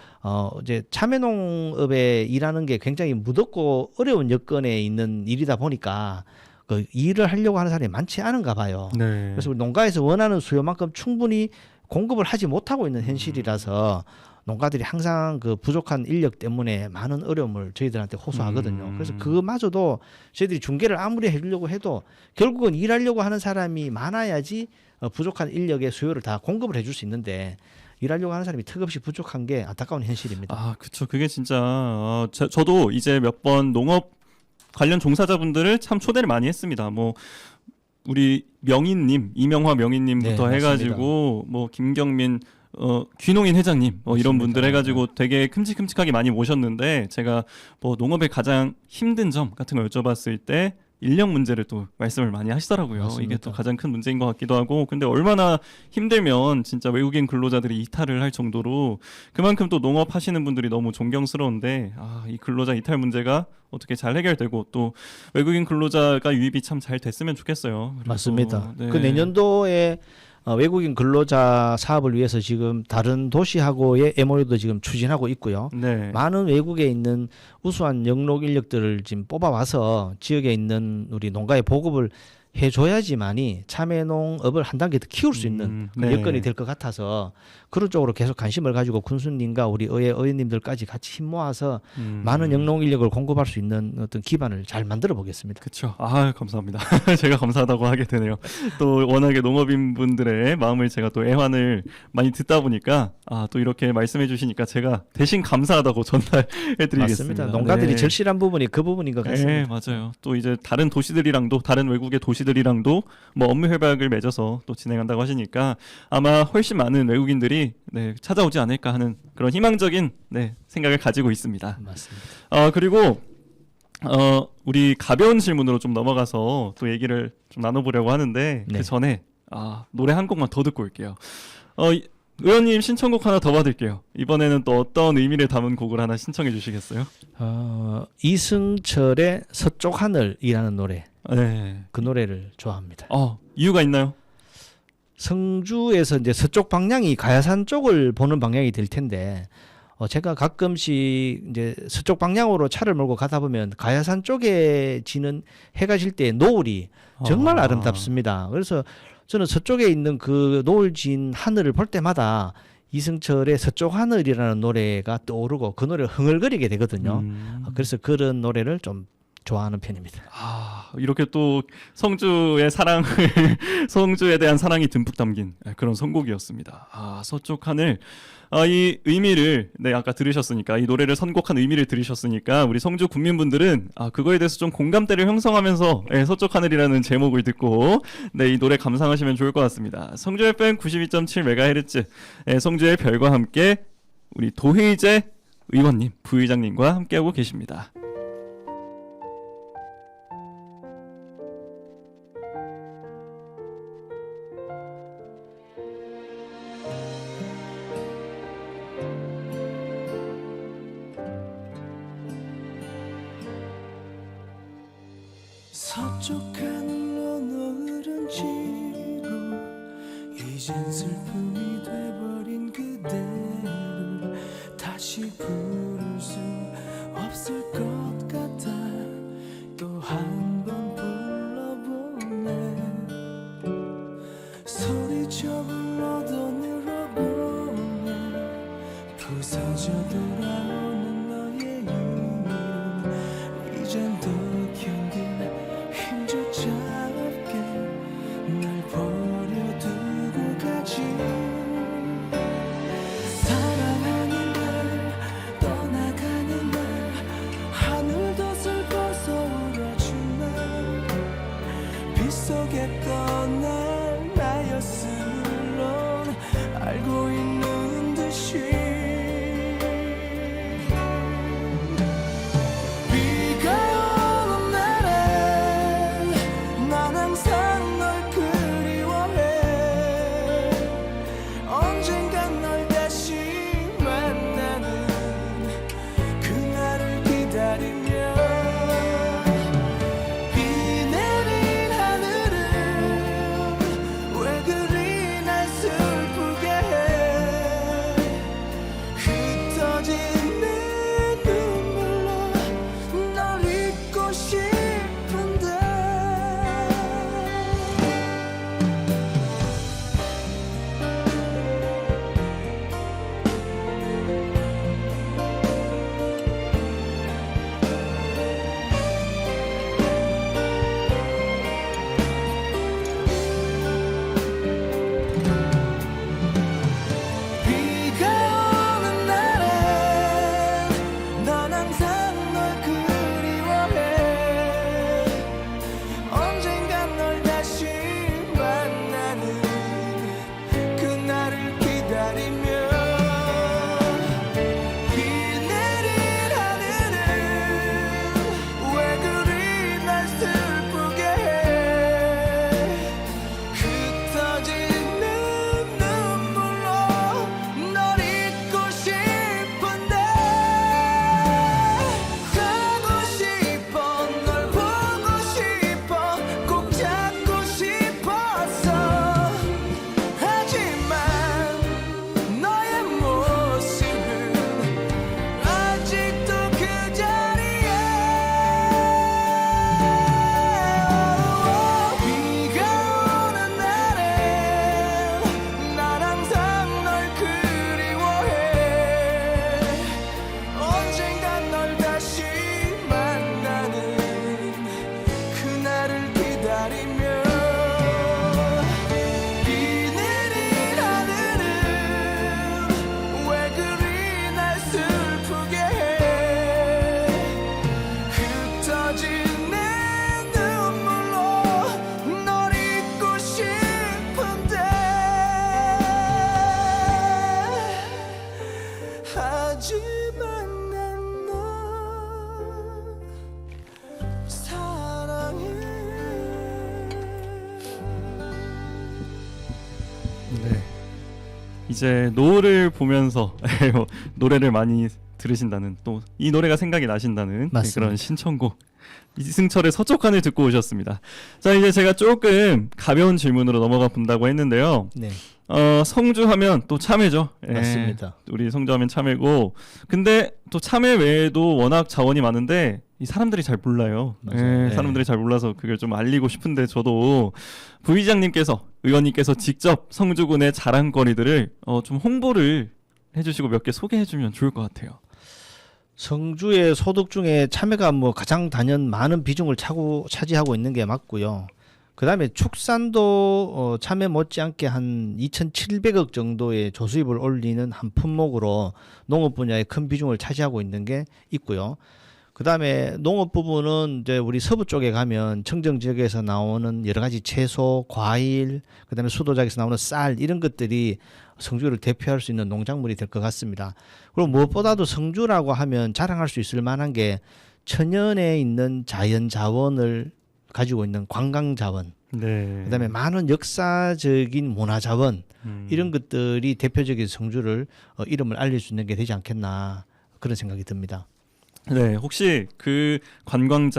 이제 참외농업에 일하는 게 굉장히 무덥고 어려운 여건에 있는 일이다 보니까 그 일을 하려고 하는 사람이 많지 않은가 봐요. 네. 그래서 우리 농가에서 원하는 수요만큼 충분히 공급을 하지 못하고 있는 현실이라서 농가들이 항상 그 부족한 인력 때문에 많은 어려움을 저희들한테 호소하거든요. 그래서 그마저도 저희들이 중개를 아무리 해주려고 해도 결국은 일하려고 하는 사람이 많아야지 부족한 인력의 수요를 다 공급을 해줄 수 있는데 일하려고 하는 사람이 턱없이 부족한 게 안타까운 현실입니다. 아, 그쵸. 그게 진짜 저도 이제 몇 번 농업 관련 종사자분들을 참 초대를 많이 했습니다. 뭐 우리 명인님, 이명화 명인님부터 네, 해가지고 뭐 김경민 귀농인 회장님 이런 맞습니다. 분들 해가지고 되게 큼직큼직하게 많이 모셨는데 제가 뭐 농업의 가장 힘든 점 같은 걸 여쭤봤을 때 인력 문제를 또 말씀을 많이 하시더라고요. 맞습니다. 이게 또 가장 큰 문제인 것 같기도 하고 근데 얼마나 힘들면 진짜 외국인 근로자들이 이탈을 할 정도로 그만큼 또 농업 하시는 분들이 너무 존경스러운데 이 근로자 이탈 문제가 어떻게 잘 해결되고 또 외국인 근로자가 유입이 참 잘 됐으면 좋겠어요. 그래서, 맞습니다. 네. 그 내년도에 외국인 근로자 사업을 위해서 지금 다른 도시하고의 MOU도 지금 추진하고 있고요. 네. 많은 외국에 있는 우수한 영농 인력들을 지금 뽑아와서 지역에 있는 우리 농가에 보급을 해줘야지만이 참외농업을 한 단계 더 키울 수 있는 그 네. 여건이 될 것 같아서 그런 쪽으로 계속 관심을 가지고 군수님과 우리 의원님들까지 같이 힘 모아서 많은 영농 인력을 공급할 수 있는 어떤 기반을 잘 만들어 보겠습니다. 그렇죠. 감사합니다. 제가 감사하다고 하게 되네요. 또 워낙에 농업인 분들의 마음을 제가 또 애환을 많이 듣다 보니까 또 이렇게 말씀해 주시니까 제가 대신 감사하다고 전달해드리겠습니다. 맞습니다. 농가들이 네. 절실한 부분이 그 부분인 것 같습니다. 네, 맞아요. 또 이제 다른 도시들이랑도 다른 외국의 도시들이랑도 뭐 업무 협약을 맺어서 또 진행한다고 하시니까 아마 훨씬 많은 외국인들이 찾아오지 않을까 하는 그런 희망적인 생각을 가지고 있습니다. 맞습니다. 그리고 우리 가벼운 질문으로 좀 넘어가서 또 얘기를 좀 나눠보려고 하는데 네. 그 전에 노래 한 곡만 더 듣고 올게요. 의원님 신청곡 하나 더 받을게요. 이번에는 또 어떤 의미를 담은 곡을 하나 신청해 주시겠어요? 이승철의 서쪽 하늘이라는 노래. 네. 그 노래를 좋아합니다. 이유가 있나요? 성주에서 이제 서쪽 방향이 가야산 쪽을 보는 방향이 될 텐데 제가 가끔씩 이제 서쪽 방향으로 차를 몰고 가다 보면 가야산 쪽에 지는 해가 질 때 노을이 정말 아름답습니다. 그래서 저는 서쪽에 있는 그 노을 진 하늘을 볼 때마다 이승철의 서쪽 하늘이라는 노래가 떠오르고 그 노래를 흥얼거리게 되거든요. 그래서 그런 노래를 좀 좋아하는 편입니다. 이렇게 또 성주의 사랑을 성주에 대한 사랑이 듬뿍 담긴 그런 선곡이었습니다. 서쪽 하늘. 이 의미를 아까 들으셨으니까 이 노래를 선곡한 의미를 들으셨으니까 우리 성주 국민분들은 그거에 대해서 좀 공감대를 형성하면서 서쪽 하늘이라는 제목을 듣고 이 노래 감상하시면 좋을 것 같습니다. 성주 FM 92.7MHz 성주의 별과 함께 우리 도희재 의원님, 부의장님과 함께하고 계십니다. 서쪽 하늘로 노을은 지고 이젠 슬픔이 돼버린 그대를 다시 부를 수 없을 것 같아 또 한 번 불러보네 소리쳐 불러도 늘어보네 부서져 돌아오는 너의 이름 이젠 더 견딜 힘조차 없게 날 버려두고 가지 싶은데 비가 오는 날엔 난 항상 널 그리워해 언젠간 널 다시 만나는 그날을 기다리며 비 내린 하늘은 왜 그리 날 슬프게 해 흩어지는 눈물로 널 잊고 싶은데 가고 싶어 널 보고 싶어 꼭 잡고 싶었어 하지만 너의 모습은 아직도 그 자리에 비가 오는 날엔 난 항상 널 그리워해 언젠간 널 다시 만나는 그날을 기다리며 비 내린 하늘은 왜 그리 날 슬프게 해 흩어지는 눈물로 널 잊고 싶은데 하지만 난 널 사랑해 네. 이제 노을을 보면서 노래를 많이 들으신다는 또 이 노래가 생각이 나신다는 맞습니다. 그런 신청곡 이승철의 서쪽하늘 듣고 오셨습니다. 자 이제 제가 조금 가벼운 질문으로 넘어가 본다고 했는데요. 네, 성주하면 또 참외죠. 예, 맞습니다. 우리 성주하면 참외고 근데 또 참외 외에도 워낙 자원이 많은데 이 사람들이 잘 몰라요. 맞아요. 네. 사람들이 잘 몰라서 그걸 좀 알리고 싶은데 저도 부의장님께서 의원님께서 직접 성주군의 자랑거리들을 좀 홍보를 해주시고 몇 개 소개해주면 좋을 것 같아요. 성주의 소득 중에 참외가 뭐 가장 단연 많은 비중을 차지하고 있는 게 맞고요. 그다음에 축산도 참외 못지않게 한 2,700억 정도의 조수입을 올리는 한 품목으로 농업 분야에 큰 비중을 차지하고 있는 게 있고요. 그다음에 농업 부분은 이제 우리 서부 쪽에 가면 청정 지역에서 나오는 여러 가지 채소, 과일, 그다음에 수도작에서 나오는 쌀 이런 것들이 성주를 대표할 수 있는 농작물이 될 것 같습니다. 그리고 무엇보다도 성주라고 하면 자랑할 수 있을 만한 게 천연에 있는 자연 자원을 가지고 있는 관광 자원, 네. 그다음에 많은 역사적인 문화 자원 이런 것들이 대표적인 성주를 이름을 알릴 수 있는 게 되지 않겠나 그런 생각이 듭니다. 네, 혹시 그 관광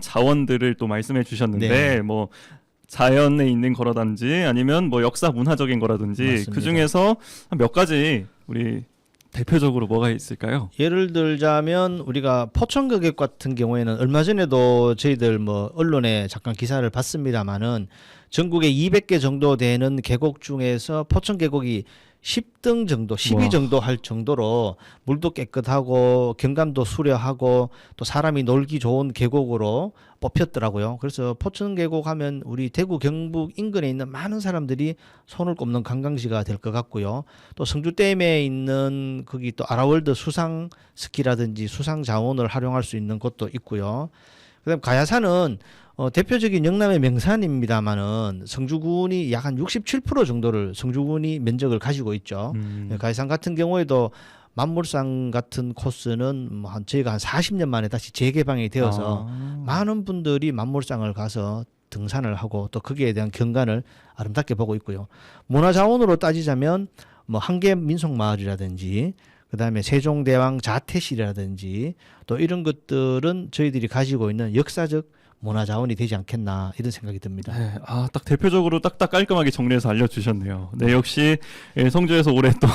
자원들을 또 말씀해 주셨는데 네. 뭐 자연에 있는 거라든지 아니면 뭐 역사 문화적인 거라든지 맞습니다. 그 중에서 몇 가지 우리 대표적으로 뭐가 있을까요? 예를 들자면 우리가 포천거객 같은 경우에는 얼마 전에도 저희들 뭐 언론에 잠깐 기사를 봤습니다마는 전국에 200개 정도 되는 계곡 중에서 포천 계곡이 10등 정도, 10위 와. 정도 할 정도로 물도 깨끗하고 경관도 수려하고 또 사람이 놀기 좋은 계곡으로 뽑혔더라고요. 그래서 포천 계곡 하면 우리 대구 경북 인근에 있는 많은 사람들이 손을 꼽는 관광지가 될 것 같고요. 또 성주댐에 있는 거기 또 아라월드 수상 스키라든지 수상 자원을 활용할 수 있는 곳도 있고요. 그다음 가야산은 대표적인 영남의 명산입니다만은 성주군이 약 한 67% 정도를 성주군이 면적을 가지고 있죠. 가야산 같은 경우에도 만물상 같은 코스는 뭐 저희가 한 40년 만에 다시 재개방이 되어서 많은 분들이 만물상을 가서 등산을 하고 또 거기에 대한 경관을 아름답게 보고 있고요. 문화자원으로 따지자면 뭐 한계 민속마을이라든지 그다음에 세종대왕 자태실이라든지 또 이런 것들은 저희들이 가지고 있는 역사적 문화자원이 되지 않겠나 이런 생각이 듭니다. 네, 딱 대표적으로 딱딱 깔끔하게 정리해서 알려주셨네요. 네, 역시 성주에서 오래 또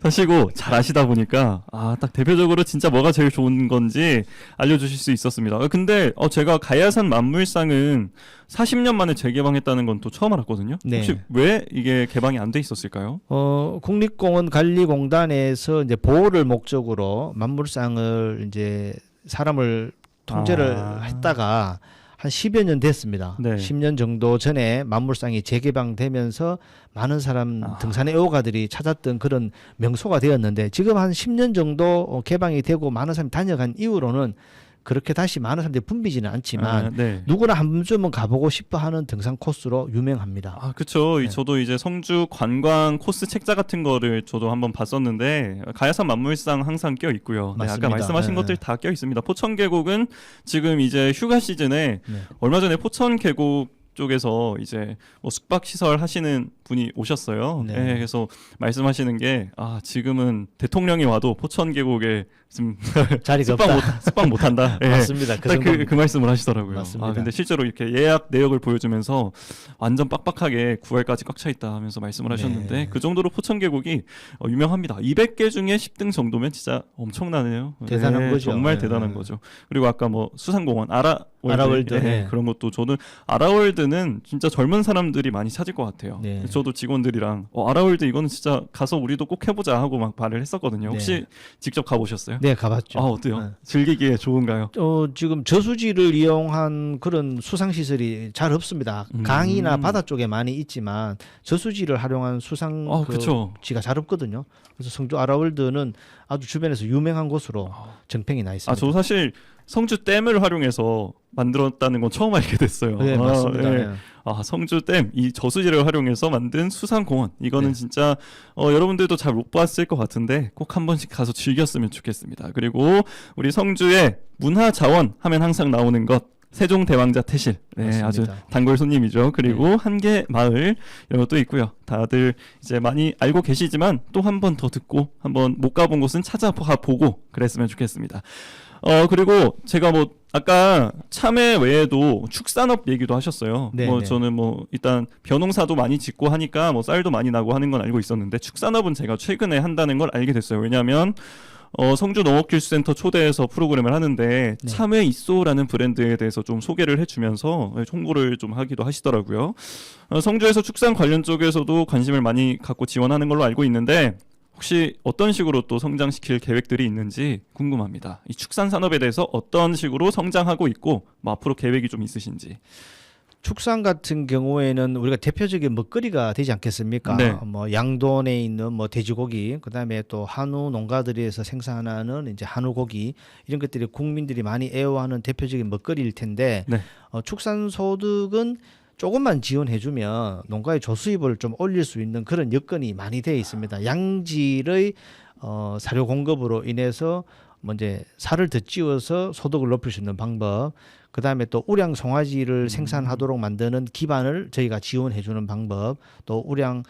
사시고 잘 아시다 보니까 딱 대표적으로 진짜 뭐가 제일 좋은 건지 알려주실 수 있었습니다. 근데 제가 가야산 만물상은 40년 만에 재개방했다는 건 또 처음 알았거든요. 네. 혹시 왜 이게 개방이 안 돼 있었을까요? 국립공원 관리공단에서 이제 보호를 목적으로 만물상을 이제 사람을 통제를 했다가 한 10여 년 됐습니다. 네. 10년 정도 전에 만물상이 재개방되면서 많은 사람 등산 애호가들이 찾았던 그런 명소가 되었는데 지금 한 10년 정도 개방이 되고 많은 사람이 다녀간 이후로는 그렇게 다시 많은 사람들이 붐비지는 않지만 네. 누구나 한 번쯤은 가보고 싶어하는 등산 코스로 유명합니다. 그렇죠. 네. 저도 이제 성주 관광 코스 책자 같은 거를 저도 한번 봤었는데 가야산 만물상 항상 껴 있고요. 네, 아까 맞습니다. 말씀하신 네. 것들 다 껴 있습니다. 포천 계곡은 지금 이제 휴가 시즌에 네. 얼마 전에 포천 계곡 쪽에서 이제 뭐 숙박 시설 하시는 분이 오셨어요. 네. 네, 그래서 말씀하시는 게 지금은 대통령이 와도 포천 계곡에 지금 자리가 없다. 숙박 못 한다. 네. 맞습니다. 그 딱 정도입니다. 그 말씀을 하시더라고요. 맞습니다. 근데 실제로 이렇게 예약 내역을 보여주면서 완전 빡빡하게 9월까지 꽉 차 있다 하면서 말씀을 하셨는데 네. 그 정도로 포천 계곡이 유명합니다. 200개 중에 10등 정도면 진짜 엄청나네요. 대단한 거죠. 정말 네. 대단한 거죠. 그리고 아까 뭐 수산공원 아라월드, 네. 그런 것도 저는 아라월드는 진짜 젊은 사람들이 많이 찾을 것 같아요. 네. 저도 직원들이랑 아라월드 이거는 진짜 가서 우리도 꼭 해보자 하고 막 말을 했었거든요. 혹시 네. 직접 가보셨어요? 네, 가봤죠. 어때요? 네. 즐기기에 좋은가요? 지금 저수지를 이용한 그런 수상시설이 잘 없습니다. 강이나 바다 쪽에 많이 있지만 저수지를 활용한 그쵸. 수상지가 잘 없거든요. 그래서 성주 아라월드는 아주 주변에서 유명한 곳으로 정평이 나 있습니다. 저 사실 성주 댐을 활용해서 만들었다는 건 처음 알게 됐어요. 네, 맞습니다. 네. 네. 성주 댐, 이 저수지를 활용해서 만든 수산공원. 이거는 네. 진짜 여러분들도 잘 못 봤을 것 같은데 꼭 한 번씩 가서 즐겼으면 좋겠습니다. 그리고 우리 성주의 문화자원 하면 항상 나오는 것. 세종대왕자 태실, 네, 맞습니다. 아주 단골 손님이죠. 그리고 한계 마을 이런 것도 있고요. 다들 이제 많이 알고 계시지만 또 한 번 더 듣고 한번 못 가본 곳은 찾아보고 그랬으면 좋겠습니다. 그리고 제가 뭐 아까 참외 외에도 축산업 얘기도 하셨어요. 네, 뭐 네. 저는 뭐 일단 벼농사도 많이 짓고 하니까 뭐 쌀도 많이 나고 하는 건 알고 있었는데 축산업은 제가 최근에 한다는 걸 알게 됐어요. 왜냐하면 성주 농업기술센터 초대해서 프로그램을 하는데 네. 참외 이쏘라는 브랜드에 대해서 좀 소개를 해주면서 홍보를 좀 하기도 하시더라고요. 성주에서 축산 관련 쪽에서도 관심을 많이 갖고 지원하는 걸로 알고 있는데 혹시 어떤 식으로 또 성장시킬 계획들이 있는지 궁금합니다. 이 축산 산업에 대해서 어떤 식으로 성장하고 있고 뭐 앞으로 계획이 좀 있으신지. 축산 같은 경우에는 우리가 대표적인 먹거리가 되지 않겠습니까? 네. 뭐 양돈에 있는 뭐 돼지고기, 그다음에 또 한우 농가들에서 생산하는 이제 한우고기 이런 것들이 국민들이 많이 애호하는 대표적인 먹거리일 텐데 네. 축산 소득은 조금만 지원해주면 농가의 조수입을 좀 올릴 수 있는 그런 여건이 많이 되어 있습니다. 양질의 사료 공급으로 인해서 이제 살을 더 찌워서 소득을 높일 수 있는 방법, 그 다음에 또 우량 송아지를 생산하도록 만드는 기반을 저희가 지원해주는 방법, 또 우량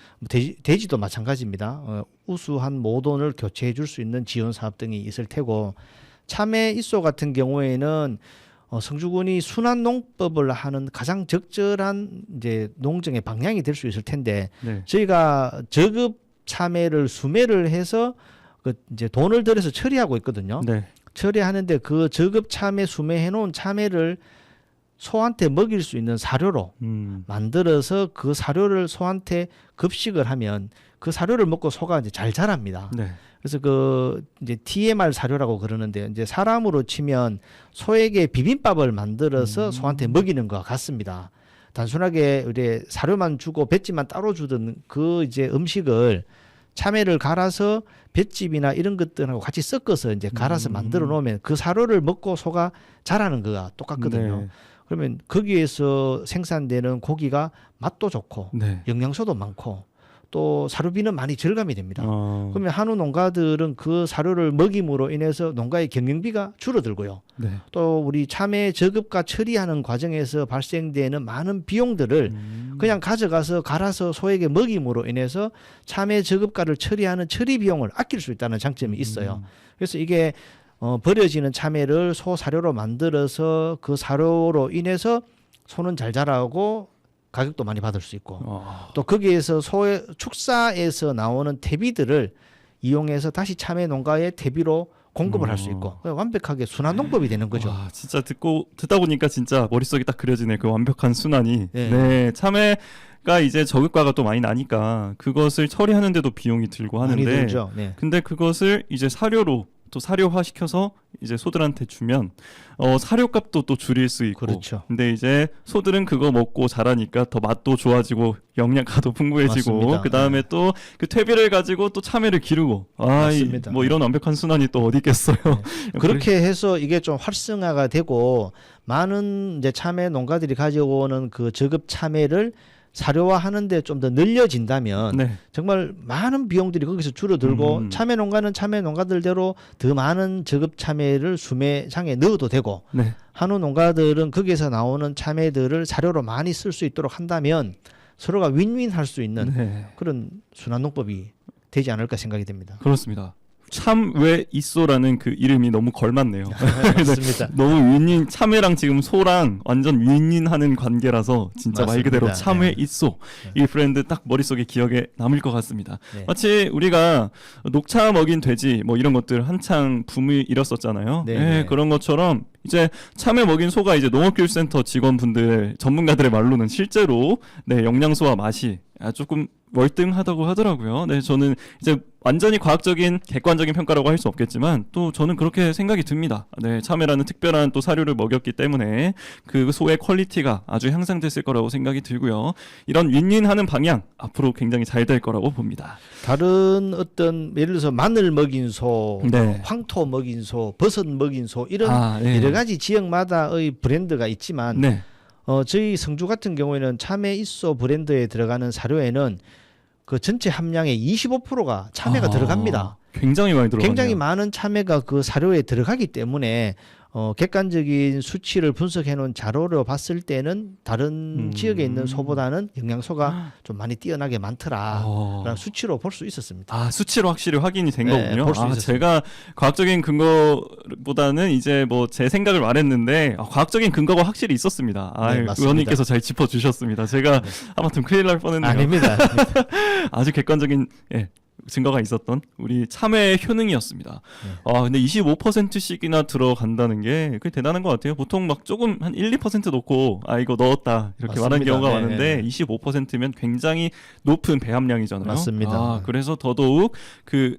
돼지도 마찬가지입니다. 우수한 모돈을 교체해줄 수 있는 지원 사업 등이 있을 테고, 참외 이쏘 같은 경우에는 성주군이 순환 농법을 하는 가장 적절한 이제 농정의 방향이 될 수 있을 텐데, 네. 저희가 저급 참외를 수매를 해서 그 이제 돈을 들여서 처리하고 있거든요. 네. 처리하는데 그 저급 참외 수매해 놓은 참외를 소한테 먹일 수 있는 사료로 만들어서 그 사료를 소한테 급식을 하면 그 사료를 먹고 소가 이제 잘 자랍니다. 네. 그래서 그 이제 TMR 사료라고 그러는데 이제 사람으로 치면 소에게 비빔밥을 만들어서 소한테 먹이는 것 같습니다. 단순하게 우리 사료만 주고 볏짚만 따로 주던 그 이제 음식을 참외를 갈아서 볏짚이나 이런 것들하고 같이 섞어서 이제 갈아서 만들어 놓으면 그 사료를 먹고 소가 자라는 거가 똑같거든요. 네. 그러면 거기에서 생산되는 고기가 맛도 좋고 네. 영양소도 많고 또 사료비는 많이 절감이 됩니다. 어, 그러면 한우 농가들은 그 사료를 먹임으로 인해서 농가의 경영비가 줄어들고요. 네. 또 우리 참외 저급과 처리하는 과정에서 발생되는 많은 비용들을 그냥 가져가서 갈아서 소에게 먹임으로 인해서 참외 저급가를 처리하는 처리 비용을 아낄 수 있다는 장점이 있어요. 그래서 이게 버려지는 참외를 소 사료로 만들어서 그 사료로 인해서 소는 잘 자라고 가격도 많이 받을 수 있고 또 거기에서 소의 축사에서 나오는 퇴비들을 이용해서 다시 참외 농가에 퇴비로 공급을 할 수 있고 완벽하게 순환농법이 되는 거죠. 와, 진짜 듣다 보니까 진짜 머릿속에 딱 그려지네. 그 완벽한 순환이. 네. 네, 참외가 이제 저급가가 또 많이 나니까 그것을 처리하는데도 비용이 들고 많이 하는데 들죠. 네. 근데 그것을 이제 사료로 또 사료화 시켜서 이제 소들한테 주면 사료값도 또 줄일 수 있고 그렇죠. 근데 이제 소들은 그거 먹고 자라니까 더 맛도 좋아지고 영양가도 풍부해지고 맞습니다. 그다음에 또 그 퇴비를 가지고 또 참외를 기르고 맞습니다. 뭐 이런 완벽한 순환이 또 어디 있겠어요. 그렇게 해서 이게 좀 활성화가 되고 많은 이제 참외 농가들이 가지고 오는 그 저급 참외를 사료화하는데 좀 더 늘려진다면 네. 정말 많은 비용들이 거기서 줄어들고 참외 농가는 참외 농가들대로 더 많은 저급 참외를 수매장에 넣어도 되고 네. 한우 농가들은 거기에서 나오는 참외들을 사료로 많이 쓸 수 있도록 한다면 서로가 윈윈할 수 있는 네. 그런 순환농법이 되지 않을까 생각이 됩니다. 그렇습니다. 참외 있소라는 그 이름이 너무 걸맞네요. 맞습니다. 너무 윈윈 참외랑 지금 소랑 완전 윈윈하는 관계라서 진짜 말 그대로 맞습니다. 참외 네. 있소 이 브랜드 딱 머릿속에 기억에 남을 것 같습니다. 네. 마치 우리가 녹차 먹인 돼지 뭐 이런 것들 한창 붐을 일었었잖아요. 네. 네, 그런 것처럼 이제 참외 먹인 소가 이제 농업기술센터 직원분들 전문가들의 말로는 실제로 네, 영양소와 맛이 조금 월등하다고 하더라고요. 네, 저는 이제 완전히 과학적인 객관적인 평가라고 할 수 없겠지만 또 저는 그렇게 생각이 듭니다. 네, 참외라는 특별한 또 사료를 먹였기 때문에 그 소의 퀄리티가 아주 향상됐을 거라고 생각이 들고요. 이런 윈윈하는 방향 앞으로 굉장히 잘 될 거라고 봅니다. 다른 어떤 예를 들어서 마늘 먹인 소, 네. 황토 먹인 소, 버섯 먹인 소 이런 네. 여러 가지 지역마다의 브랜드가 있지만 네. 저희 성주 같은 경우에는 참외 있소 브랜드에 들어가는 사료에는 그 전체 함량의 25%가 참외가 들어갑니다. 굉장히 많이 들어가네요. 굉장히 많은 참외가 그 사료에 들어가기 때문에 객관적인 수치를 분석해 놓은 자료로 봤을 때는 다른 지역에 있는 소보다는 영양소가 좀 많이 뛰어나게 많더라라는 수치로 볼 수 있었습니다. 수치로 확실히 확인이 된 네, 거군요. 볼수 있었습니다. 제가 과학적인 근거보다는 이제 뭐 제 생각을 말했는데 과학적인 근거가 확실히 있었습니다. 네, 맞습니다. 의원님께서 잘 짚어주셨습니다. 제가 아무튼 큰일 날 뻔했네요. 아닙니다. 아주 객관적인 증거가 있었던 우리 참외의 효능이었습니다. 근데 25%씩이나 들어간다는 게 그게 대단한 것 같아요. 보통 막 조금 한 1, 2% 놓고 이거 넣었다 이렇게 맞습니다. 말하는 경우가 네, 많은데 네. 25%면 굉장히 높은 배합량이잖아요. 맞습니다. 그래서 더더욱 그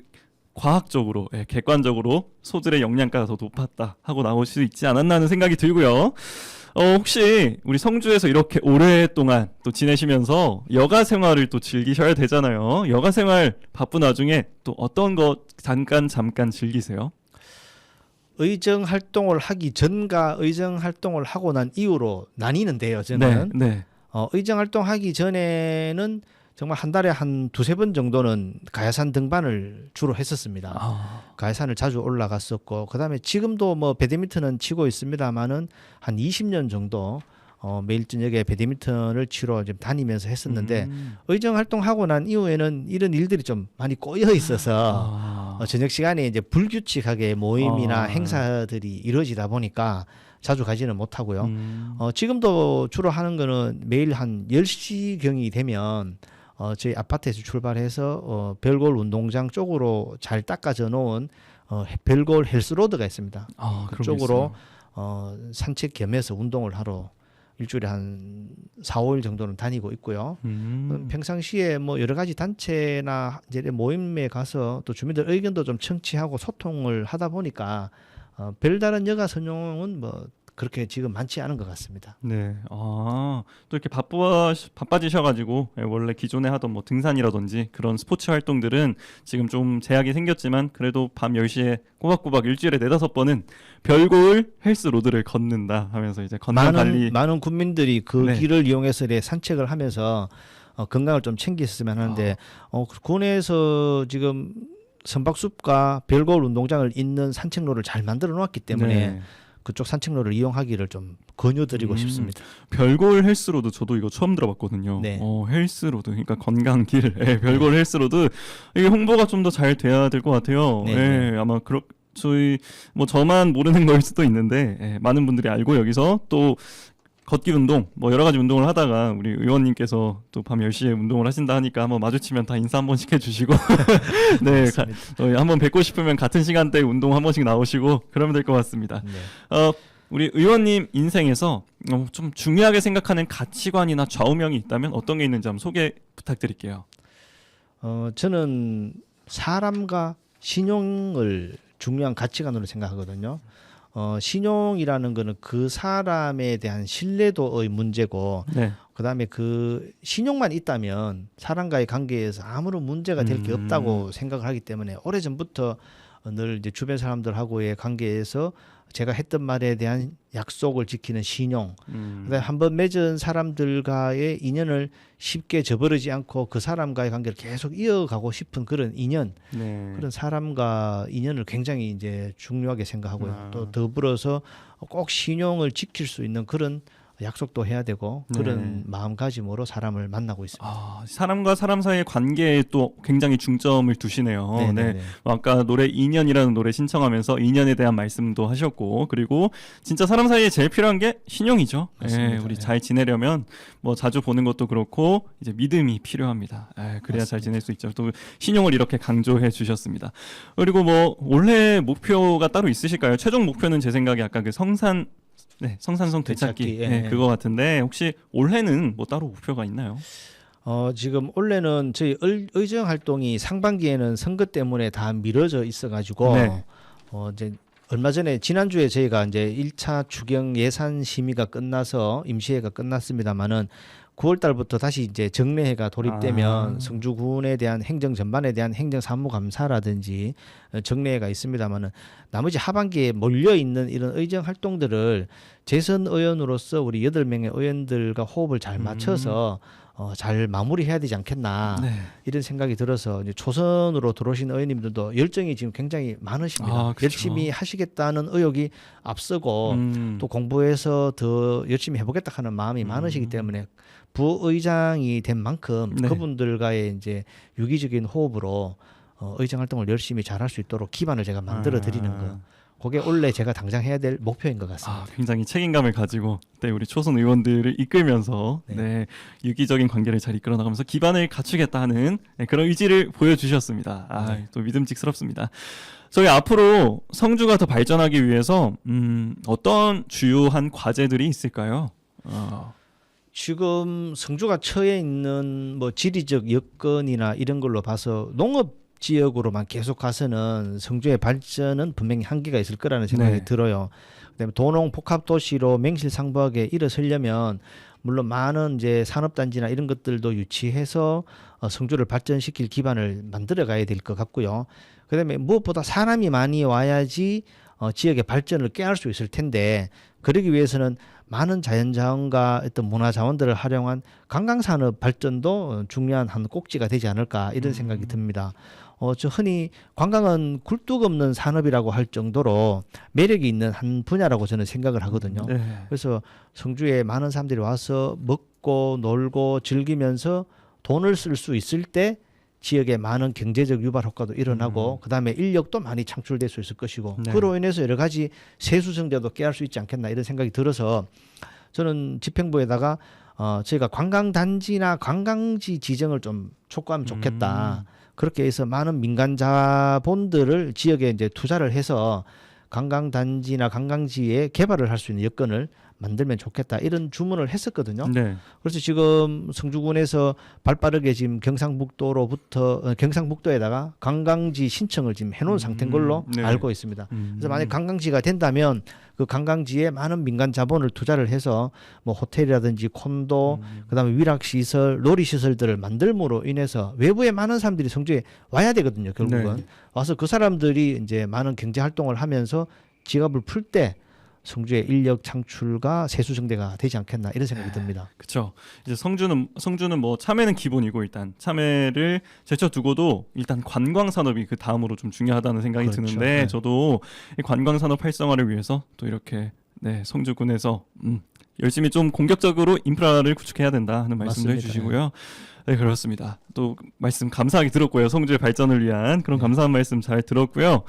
과학적으로 객관적으로 소들의 영양가가 더 높았다 하고 나올 수 있지 않았나 하는 생각이 들고요. 혹시 우리 성주에서 이렇게 오랫동안 또 지내시면서 여가 생활을 또 즐기셔야 되잖아요. 여가 생활 바쁜 와중에 또 어떤 거 잠깐 즐기세요? 의정 활동을 하기 전과 의정 활동을 하고 난 이후로 나뉘는데요. 저는 네. 의정 활동하기 전에는 정말 한 달에 한 두세 번 정도는 가야산 등반을 주로 했었습니다. 가야산을 자주 올라갔었고 그다음에 지금도 뭐 배드민턴은 치고 있습니다만은 한 20년 정도 매일 저녁에 배드민턴을 치러 좀 다니면서 했었는데 의정 활동하고 난 이후에는 이런 일들이 좀 많이 꼬여 있어서 저녁 시간에 이제 불규칙하게 모임이나 행사들이 이루어지다 보니까 자주 가지는 못하고요. 지금도 주로 하는 거는 매일 한 10시경이 되면 저희 아파트에서 출발해서 별골 운동장 쪽으로 잘 닦아져 놓은 별골 헬스로드가 있습니다. 그쪽으로 산책 겸해서 운동을 하러 일주일에 한 4, 5일 정도는 다니고 있고요. 평상시에 뭐 여러 가지 단체나 이제 모임에 가서 또 주민들 의견도 좀 청취하고 소통을 하다 보니까 별다른 여가 선용은 뭐 그렇게 지금 많지 않은 것 같습니다. 네. 또 이렇게 바빠지셔가지고 원래 기존에 하던 뭐 등산이라든지 그런 스포츠 활동들은 지금 좀 제약이 생겼지만 그래도 밤 10시에 꼬박꼬박 일주일에 4-5번은 별골 헬스 로드를 걷는다 하면서 이제 건강 관리 많은 국민들이 그 네. 길을 이용해서 산책을 하면서 건강을 좀 챙겼으면 하는데 군에서 지금 선박숲과 별골 운동장을 잇는 산책로를 잘 만들어 놓았기 때문에 네. 그쪽 산책로를 이용하기를 좀 권유드리고 싶습니다. 별골 헬스로드 저도 이거 처음 들어봤거든요. 네. 헬스로드 그러니까 건강길 별골 헬스로드 이게 홍보가 좀 더 잘 돼야 될 것 같아요. 네. 아마 저희 뭐 저만 모르는 거일 수도 있는데 예, 많은 분들이 알고 여기서 또 걷기 운동 뭐 여러 가지 운동을 하다가 우리 의원님께서 또 밤 10시에 운동을 하신다 하니까 한번 마주치면 다 인사 한 번씩 해주시고 네, 한번 뵙고 싶으면 같은 시간대에 운동 한 번씩 나오시고 그러면 될 것 같습니다. 네. 우리 의원님 인생에서 좀 중요하게 생각하는 가치관이나 좌우명이 있다면 어떤 게 있는지 한번 소개 부탁드릴게요. 저는 사람과 신용을 중요한 가치관으로 생각하거든요. 신용이라는 거는 그 사람에 대한 신뢰도의 문제고, 네. 그다음에 그 신용만 있다면 사람과의 관계에서 아무런 문제가 될 게 없다고 생각을 하기 때문에 오래전부터 늘 이제 주변 사람들하고의 관계에서 제가 했던 말에 대한 약속을 지키는 신용, 그다음에 한번 맺은 사람들과의 인연을 쉽게 저버리지 않고 그 사람과의 관계를 계속 이어가고 싶은 그런 인연, 네. 그런 사람과 인연을 굉장히 이제 중요하게 생각하고요. 또 더불어서 꼭 신용을 지킬 수 있는 그런 약속도 해야 되고 그런 마음가짐으로 사람을 만나고 있습니다. 사람과 사람 사이의 관계에 또 굉장히 중점을 두시네요. 네네네. 네. 아까 노래 인연이라는 노래 신청하면서 인연에 대한 말씀도 하셨고, 그리고 진짜 사람 사이에 제일 필요한 게 신용이죠. 맞습니다. 우리 네. 잘 지내려면 뭐 자주 보는 것도 그렇고 이제 믿음이 필요합니다. 그래야 맞습니다. 잘 지낼 수 있죠. 또 신용을 이렇게 강조해 주셨습니다. 그리고 뭐 올해 목표가 따로 있으실까요? 최종 목표는 제 생각에 아까 그 성산성 되찾기 예. 그거 같은데 혹시 올해는 뭐 따로 목표가 있나요? 지금 올해는 저희 의정 활동이 상반기에는 선거 때문에 다 미뤄져 있어가지고 네. 이제 얼마 전에 지난주에 저희가 이제 1차 추경 예산 심의가 끝나서 임시회가 끝났습니다만은 9월 달부터 다시 이제 정례회가 돌입되면 성주군에 대한 행정 전반에 대한 행정 사무 감사라든지 정례회가 있습니다만은 나머지 하반기에 몰려 있는 이런 의정 활동들을 재선 의원으로서 우리 8명의 의원들과 호흡을 잘 맞춰서 잘 마무리해야 되지 않겠나 이런 생각이 들어서 이제 초선으로 들어오신 의원님들도 열정이 지금 굉장히 많으십니다. 그렇죠. 열심히 하시겠다는 의욕이 앞서고 또 공부해서 더 열심히 해보겠다 하는 마음이 많으시기 때문에 부의장이 된 만큼 그분들과의 이제 유기적인 호흡으로 의정 활동을 열심히 잘할 수 있도록 기반을 제가 만들어 드리는 거. 그게 원래 제가 당장 해야 될 목표인 것 같습니다. 굉장히 책임감을 가지고 우리 초선 의원들을 이끌면서 유기적인 관계를 잘 이끌어 나가면서 기반을 갖추겠다 하는 그런 의지를 보여주셨습니다. 또 믿음직스럽습니다. 저희 앞으로 성주가 더 발전하기 위해서 어떤 주요한 과제들이 있을까요? 지금 성주가 처해 있는 뭐 지리적 여건이나 이런 걸로 봐서 농업 지역으로만 계속 가서는 성주의 발전은 분명히 한계가 있을 거라는 생각이 들어요. 그다음에 도농 복합 도시로 맹실상부하게 일어서려면 물론 많은 이제 산업단지나 이런 것들도 유치해서 성주를 발전시킬 기반을 만들어 가야 될 것 같고요. 그다음에 무엇보다 사람이 많이 와야지 지역의 발전을 꾀할 수 있을 텐데 그러기 위해서는 많은 자연자원과 어떤 문화자원들을 활용한 관광산업 발전도 중요한 한 꼭지가 되지 않을까 이런 생각이 듭니다. 저 흔히 관광은 굴뚝 없는 산업이라고 할 정도로 매력이 있는 한 분야라고 저는 생각을 하거든요. 그래서 성주에 많은 사람들이 와서 먹고 놀고 즐기면서 돈을 쓸 수 있을 때 지역에 많은 경제적 유발 효과도 일어나고 그다음에 인력도 많이 창출될 수 있을 것이고 그로 인해서 여러 가지 세수성대도 깨할 수 있지 않겠나 이런 생각이 들어서 저는 집행부에다가 저희가 관광단지나 관광지 지정을 좀 촉구하면 좋겠다. 그렇게 해서 많은 민간 자본들을 지역에 이제 투자를 해서 관광단지나 관광지에 개발을 할 수 있는 여건을 만들면 좋겠다 이런 주문을 했었거든요. 그래서 지금 성주군에서 발빠르게 지금 경상북도에다가 관광지 신청을 지금 해놓은 상태인 걸로 알고 있습니다. 그래서 만약 관광지가 된다면 그 관광지에 많은 민간 자본을 투자를 해서 뭐 호텔이라든지 콘도, 그다음에 위락시설, 놀이시설들을 만들므로 인해서 외부에 많은 사람들이 성주에 와야 되거든요. 결국은 와서 그 사람들이 이제 많은 경제 활동을 하면서 지갑을 풀 때 성주의 인력 창출과 세수성대가 되지 않겠나 이런 생각이 듭니다. 그렇죠. 이제 성주는 뭐 참외는 기본이고 일단 참외를 제쳐두고도 일단 관광 산업이 그 다음으로 좀 중요하다는 생각이 드는데 저도 이 관광 산업 활성화를 위해서 또 이렇게 성주군에서 열심히 좀 공격적으로 인프라를 구축해야 된다 하는 말씀도 해주시고요. 네, 그렇습니다. 또 말씀 감사하게 들었고요. 성주의 발전을 위한 그런 감사한 말씀 잘 들었고요.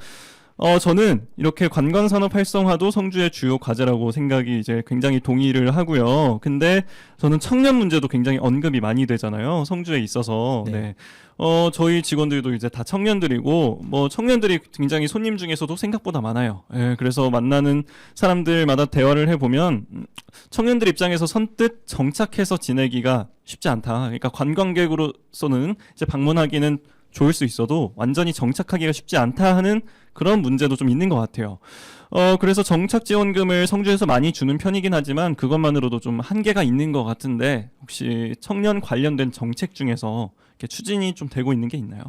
저는 이렇게 관광산업 활성화도 성주의 주요 과제라고 생각이 이제 굉장히 동의를 하고요. 근데 저는 청년 문제도 굉장히 언급이 많이 되잖아요. 성주에 있어서. 네. 네. 저희 직원들도 이제 다 청년들이고, 뭐 청년들이 굉장히 손님 중에서도 생각보다 많아요. 예, 그래서 만나는 사람들마다 대화를 해보면, 청년들 입장에서 선뜻 정착해서 지내기가 쉽지 않다. 그러니까 관광객으로서는 이제 방문하기는 좋을 수 있어도 완전히 정착하기가 쉽지 않다 하는 그런 문제도 좀 있는 것 같아요. 그래서 정착 지원금을 성주에서 많이 주는 편이긴 하지만 그것만으로도 좀 한계가 있는 것 같은데 혹시 청년 관련된 정책 중에서 이렇게 추진이 좀 되고 있는 게 있나요?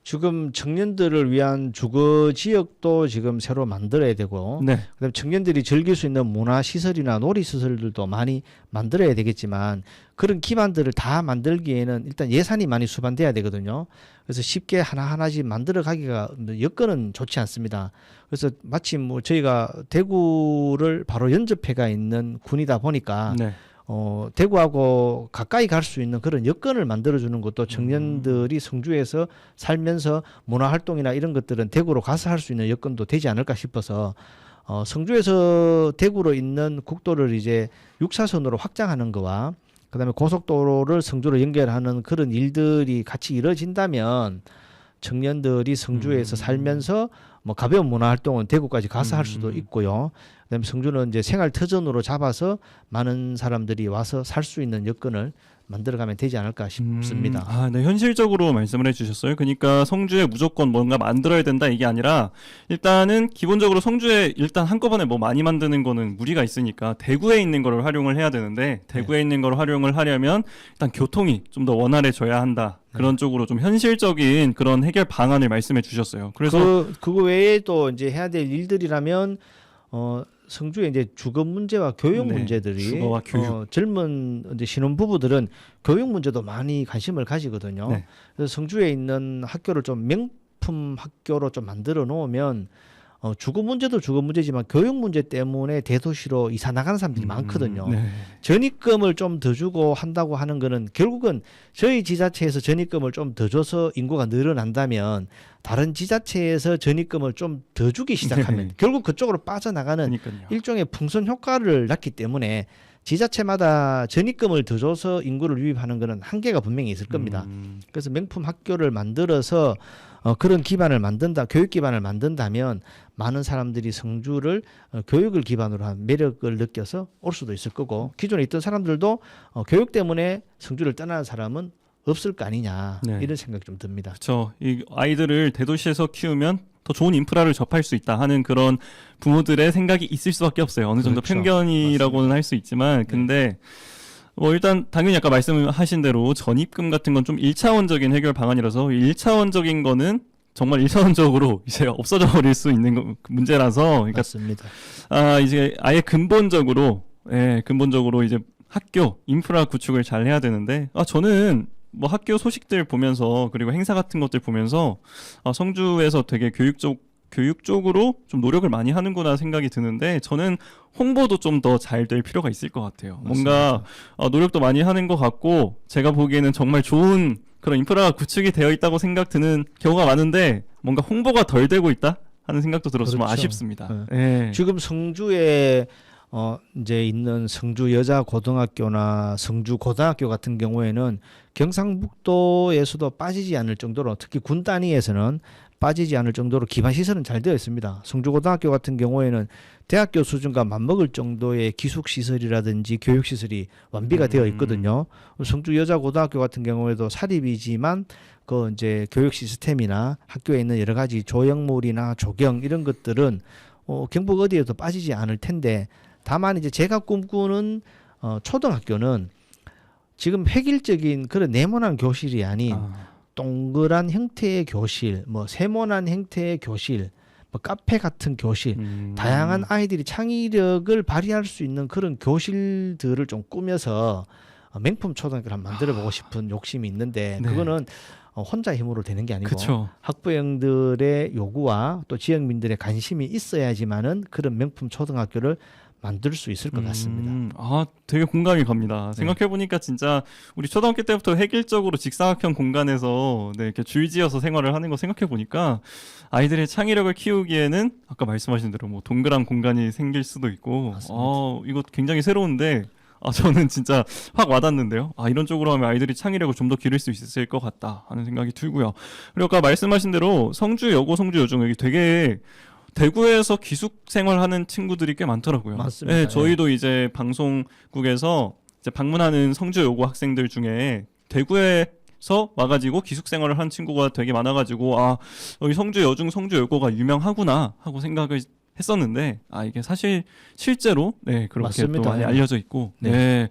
지금 청년들을 위한 주거 지역도 지금 새로 만들어야 되고 네. 그다음에 청년들이 즐길 수 있는 문화 시설이나 놀이 시설들도 많이 만들어야 되겠지만 그런 기반들을 다 만들기에는 일단 예산이 많이 수반돼야 되거든요. 그래서 쉽게 하나하나씩 만들어 가기가 여건은 좋지 않습니다. 그래서 마침 뭐 저희가 대구를 바로 연접해가 있는 군이다 보니까 네. 대구하고 가까이 갈 수 있는 그런 여건을 만들어주는 것도 청년들이 성주에서 살면서 문화활동이나 이런 것들은 대구로 가서 할 수 있는 여건도 되지 않을까 싶어서 성주에서 대구로 있는 국도를 이제 6차선으로 확장하는 거와 그다음에 고속도로를 성주로 연결하는 그런 일들이 같이 이루어진다면 청년들이 성주에서 살면서 뭐 가벼운 문화활동은 대구까지 가서 할 수도 있고요. 그다음에 성주는 이제 생활 터전으로 잡아서 많은 사람들이 와서 살 수 있는 여건을 만들어가면 되지 않을까 싶습니다. 네, 현실적으로 말씀을 해주셨어요. 그러니까 성주에 무조건 뭔가 만들어야 된다 이게 아니라 일단은 기본적으로 성주에 일단 한꺼번에 뭐 많이 만드는 거는 무리가 있으니까 대구에 있는 거를 활용을 해야 되는데 대구에 있는 걸 활용을 하려면 일단 교통이 좀 더 원활해져야 한다. 그런 쪽으로 좀 현실적인 그런 해결 방안을 말씀해 주셨어요. 그래서 그거 외에 또 이제 해야 될 일들이라면 성주의 이제 주거 문제와 교육 네, 문제들이 주거와 교육. 젊은 이제 신혼 부부들은 교육 문제도 많이 관심을 가지거든요. 네. 그래서 성주에 있는 학교를 좀 명품 학교로 좀 만들어 놓으면 주거 문제도 주거 문제지만 교육 문제 때문에 대도시로 이사 나가는 사람들이 많거든요. 네. 전입금을 좀 더 주고 한다고 하는 거는 결국은 저희 지자체에서 전입금을 좀 더 줘서 인구가 늘어난다면 다른 지자체에서 전입금을 좀 더 주기 시작하면 네. 결국 그쪽으로 빠져나가는 그러니까요. 일종의 풍선 효과를 낳기 때문에 지자체마다 전입금을 더 줘서 인구를 유입하는 것은 한계가 분명히 있을 겁니다. 그래서 명품 학교를 만들어서 그런 기반을 만든다, 교육 기반을 만든다면 많은 사람들이 성주를 교육을 기반으로 한 매력을 느껴서 올 수도 있을 거고 기존에 있던 사람들도 교육 때문에 성주를 떠나는 사람은 없을 거 아니냐 네. 이런 생각이 좀 듭니다. 그렇죠. 이 아이들을 대도시에서 키우면 더 좋은 인프라를 접할 수 있다 하는 그런 부모들의 생각이 있을 수밖에 없어요. 어느 정도 그렇죠. 편견이라고는 할 수 있지만 근데 뭐 일단 당연히 아까 말씀하신 대로 전입금 같은 건 좀 1차원적인 해결 방안이라서 1차원적인 거는 정말 1차원적으로 이제 없어져 버릴 수 있는 문제라서 그러니까 맞습니다. 이제 아예 근본적으로 이제 학교 인프라 구축을 잘 해야 되는데 저는 뭐 학교 소식들 보면서 그리고 행사 같은 것들 보면서 성주에서 되게 교육 쪽으로 좀 노력을 많이 하는구나 생각이 드는데 저는 홍보도 좀 더 잘 될 필요가 있을 것 같아요. 뭔가 노력도 많이 하는 것 같고 제가 보기에는 정말 좋은 그런 인프라가 구축이 되어 있다고 생각 드는 경우가 많은데 뭔가 홍보가 덜 되고 있다 하는 생각도 들어서 좀 그렇죠. 아쉽습니다. 네. 네. 지금 성주에 이제 있는 성주 여자 고등학교나 성주 고등학교 같은 경우에는 경상북도에서도 빠지지 않을 정도로 특히 군 단위에서는 빠지지 않을 정도로 기반 시설은 잘 되어 있습니다. 성주 고등학교 같은 경우에는 대학교 수준과 맞먹을 정도의 기숙 시설이라든지 교육 시설이 완비가 되어 있거든요. 성주 여자 고등학교 같은 경우에도 사립이지만 그 이제 교육 시스템이나 학교에 있는 여러 가지 조형물이나 조경 이런 것들은 경북 어디에도 빠지지 않을 텐데 다만 이제 제가 꿈꾸는 초등학교는 지금 획일적인 그런 네모난 교실이 아닌 동그란 형태의 교실, 뭐 세모난 형태의 교실, 뭐 카페 같은 교실, 다양한 아이들이 창의력을 발휘할 수 있는 그런 교실들을 좀 꾸며서 명품 초등학교를 한번 만들어보고 싶은 욕심이 있는데 네. 그거는 혼자 힘으로 되는 게 아니고 그쵸. 학부형들의 요구와 또 지역민들의 관심이 있어야지만은 그런 명품 초등학교를 만들 수 있을 것 같습니다. 아, 되게 공감이 갑니다. 생각해보니까 진짜 우리 초등학교 때부터 획일적으로 직사각형 공간에서 네, 이렇게 줄지어서 생활을 하는 거 생각해보니까 아이들의 창의력을 키우기에는 아까 말씀하신 대로 뭐 동그란 공간이 생길 수도 있고, 맞습니다. 이거 굉장히 새로운데, 저는 진짜 확 와닿는데요. 이런 쪽으로 하면 아이들이 창의력을 좀 더 기를 수 있을 것 같다 하는 생각이 들고요. 그리고 아까 말씀하신 대로 성주여고, 성주여중 여기 되게 대구에서 기숙 생활하는 친구들이 꽤 많더라고요. 맞습니다. 네, 저희도 이제 방송국에서 이제 방문하는 성주여고 학생들 중에 대구에서 와가지고 기숙 생활을 한 친구가 되게 많아가지고 여기 성주여중, 성주여고가 유명하구나 하고 생각을 했었는데 이게 사실 실제로 네 그렇게 맞습니다. 또 많이 알려져 있고 네. 네.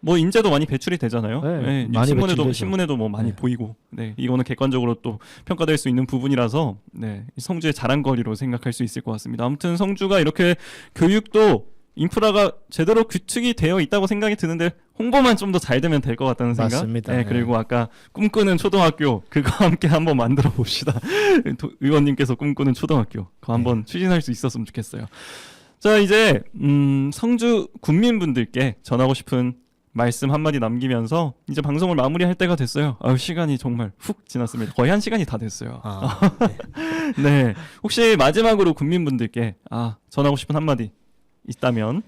뭐 인재도 많이 배출이 되잖아요. 네, 네, 많이 배출되죠. 신문에도 뭐 많이 네. 보이고, 네 이거는 객관적으로 또 평가될 수 있는 부분이라서 네 성주의 자랑거리로 생각할 수 있을 것 같습니다. 아무튼 성주가 이렇게 교육도 인프라가 제대로 구축이 되어 있다고 생각이 드는데 홍보만 좀 더 잘 되면 될 것 같다는 생각. 맞습니다. 네, 네. 그리고 아까 꿈꾸는 초등학교 그거 함께 한번 만들어 봅시다. 의원님께서 꿈꾸는 초등학교 그거 한번 추진할 수 있었으면 좋겠어요. 자 이제 성주 군민분들께 전하고 싶은 말씀 한마디 남기면서 이제 방송을 마무리할 때가 됐어요. 시간이 정말 훅 지났습니다. 거의 1시간이 다 됐어요. 네. 네, 혹시 마지막으로 군민분들께 전하고 싶은 한마디 있다면?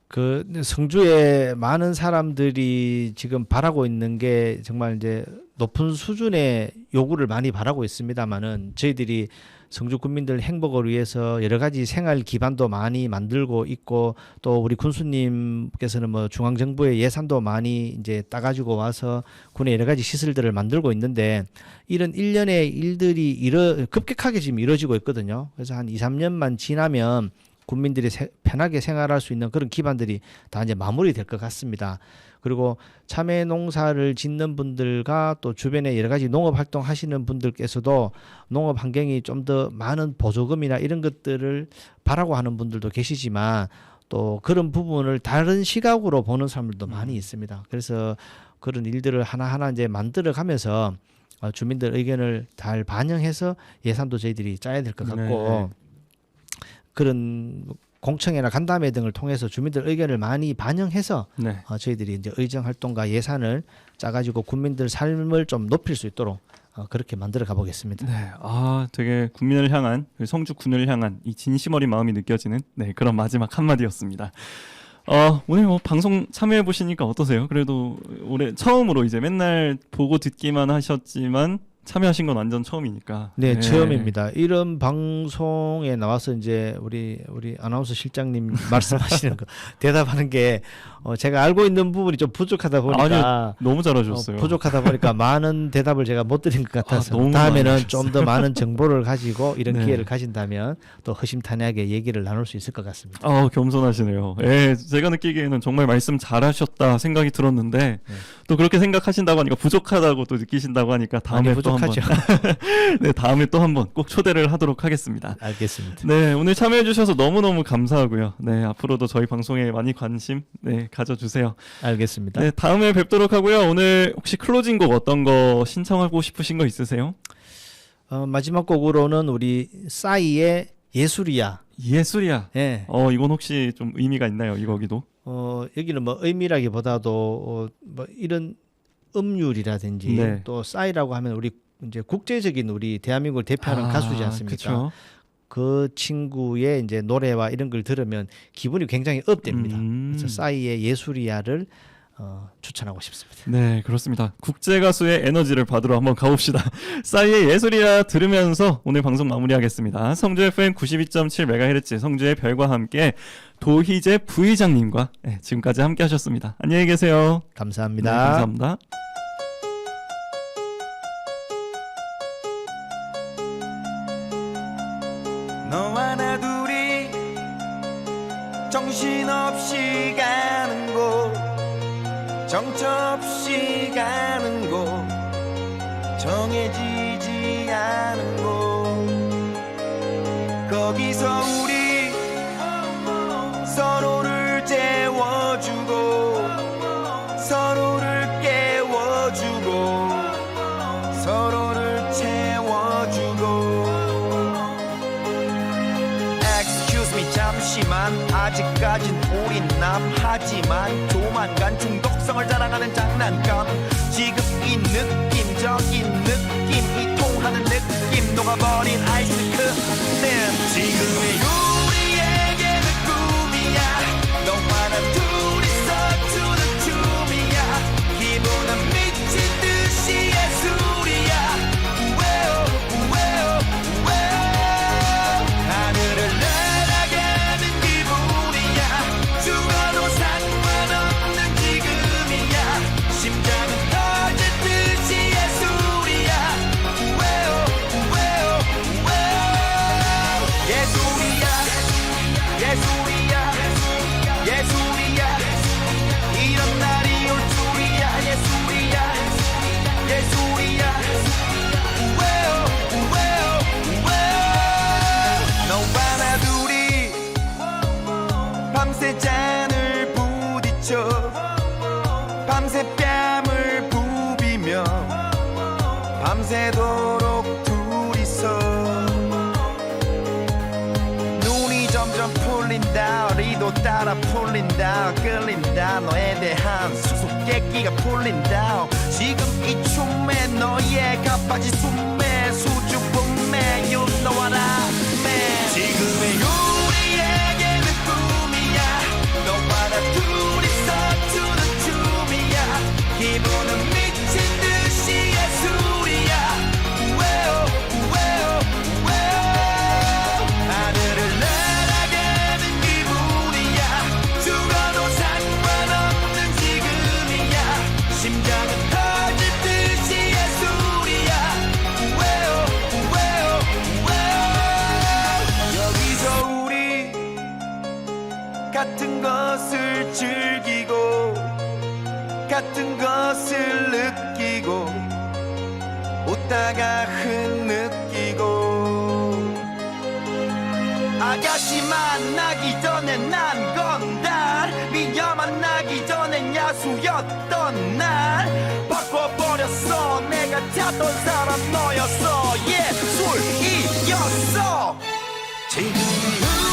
그 성주에 많은 사람들이 지금 바라고 있는 게 정말 이제 높은 수준의 요구를 많이 바라고 있습니다만은 저희들이 성주 군민들 행복을 위해서 여러 가지 생활 기반도 많이 만들고 있고 또 우리 군수님께서는 뭐 중앙 정부의 예산도 많이 이제 따가지고 와서 군의 여러 가지 시설들을 만들고 있는데 이런 일련의 일들이 급격하게 지금 이루어지고 있거든요. 그래서 한 2, 3년만 지나면 국민들이 편하게 생활할 수 있는 그런 기반들이 다 이제 마무리될 것 같습니다. 그리고 참외 농사를 짓는 분들과 또 주변에 여러 가지 농업 활동 하시는 분들께서도 농업 환경이 좀 더 많은 보조금이나 이런 것들을 바라고 하는 분들도 계시지만 또 그런 부분을 다른 시각으로 보는 사람들도 많이 있습니다. 그래서 그런 일들을 하나하나 이제 만들어 가면서 주민들 의견을 잘 반영해서 예산도 저희들이 짜야 될 것 같고 그런 공청회나 간담회 등을 통해서 주민들 의견을 많이 반영해서 네. 저희들이 이제 의정 활동과 예산을 짜가지고 국민들 삶을 좀 높일 수 있도록 그렇게 만들어 가보겠습니다. 네, 되게 국민을 향한 성주 군을 향한 이 진심 어린 마음이 느껴지는 네 그런 마지막 한마디였습니다. 오늘 뭐 방송 참여해 보시니까 어떠세요? 그래도 올해 처음으로 이제 맨날 보고 듣기만 하셨지만 참여하신 건 완전 처음이니까. 네, 처음입니다. 이런 방송에 나와서 이제 우리 아나운서 실장님 말씀하시는 거 대답하는 게 제가 알고 있는 부분이 좀 부족하다 보니까 아니요, 너무 잘하셨어요. 부족하다 보니까 많은 대답을 제가 못 드린 것 같아서 너무 다음에는 많이 좀 더 많은 정보를 가지고 이런 네. 기회를 가진다면 또 허심탄회하게 얘기를 나눌 수 있을 것 같습니다. 겸손하시네요. 예, 제가 느끼기에는 정말 말씀 잘하셨다 생각이 들었는데 또 그렇게 생각하신다고 하니까 부족하다고 또 느끼신다고 하니까 다음에 많이 또 한번 네, 다음에 또 한번 꼭 초대를 하도록 하겠습니다. 알겠습니다. 네, 오늘 참여해 주셔서 너무너무 감사하고요. 네, 앞으로도 저희 방송에 많이 관심 가져주세요. 알겠습니다. 네, 다음에 뵙도록 하고요. 오늘 혹시 클로징 곡 어떤 거 신청하고 싶으신 거 있으세요? 마지막 곡으로는 우리 싸이의 예술이야. 예술이야. 예. 이건 혹시 좀 의미가 있나요? 이 곡이도? 여기는 뭐 의미라기보다도 뭐 이런 음률이라든지 네. 또 싸이라고 하면 우리 이제 국제적인 우리 대한민국을 대표하는 가수지 않습니까? 그쵸? 그 친구의 이제 노래와 이런 걸 들으면 기분이 굉장히 업됩니다. 그래서 싸이의 예술이야를 추천하고 싶습니다. 네, 그렇습니다. 국제 가수의 에너지를 받으러 한번 가봅시다. 싸이의 예술이야 들으면서 오늘 방송 마무리하겠습니다. 성주 FM 92.7MHz 성주의 별과 함께 도희재 부의장님과 지금까지 함께 하셨습니다. 안녕히 계세요. 감사합니다. 네, 감사합니다. 너와 나 둘이 정신없이 가는 곳 정처없이 가는 곳 정해지지 않은 곳 거기서 우리 서로를 재워주고 서로를 깨워주고 서로를 채워주고 Excuse me 잠시만 아직까지 가진 우린 남 하지만 조만간 중독성을 자랑하는 장난감 지금 이 느낌 적인 느낌 이 통하는 느낌 녹아버린 아이스크림 지금의 우리에게는 꿈이야 너와 나 둘이서 추는 춤이야 기분은 미친 듯이 예술이야 우웨오 우웨오 우웨오 하늘을 날아가는 기분이야 죽어도 상관없는 지금이야 심장은 터질 듯이 예술이야 우웨오 우웨오 우웨오 예술이야 예술이야 예술이야 이런 날이 올 줄이야 예술이야 예술이야 우웨오 우웨오 우웨오 너와 나 둘이 밤새 잔을 부딪혀 밤새 뺨을 부비며 밤새도록 둘이서 눈이 점점 풀린다 리도 따라 풀린다 끌린다 너에 대한 수수께끼가 풀린다 지금 이 춤에 너의 가빠지 숨에 수줍음에 You know what I mean 지금의 우리에게는 꿈이야 너와 나 둘이서 추는 춤이야 기분은 미친 듯이 예술이야 우웨오 우웨오 우웨오 하늘을 날아가는 기분이야 죽어도 상관없는 지금이야 심장은 터질 듯이 예술이야 우웨오 우웨오 우웨오 여기서 우리 같은 것을 즐기고 같은 것을 느끼고 웃다가 흐느끼고 아가씨 만나기 전에 난 건달 미녀 만나기 전엔 야수였던 날 바꿔버렸어 내가 찾던 사람 너였어 예술이었어 지금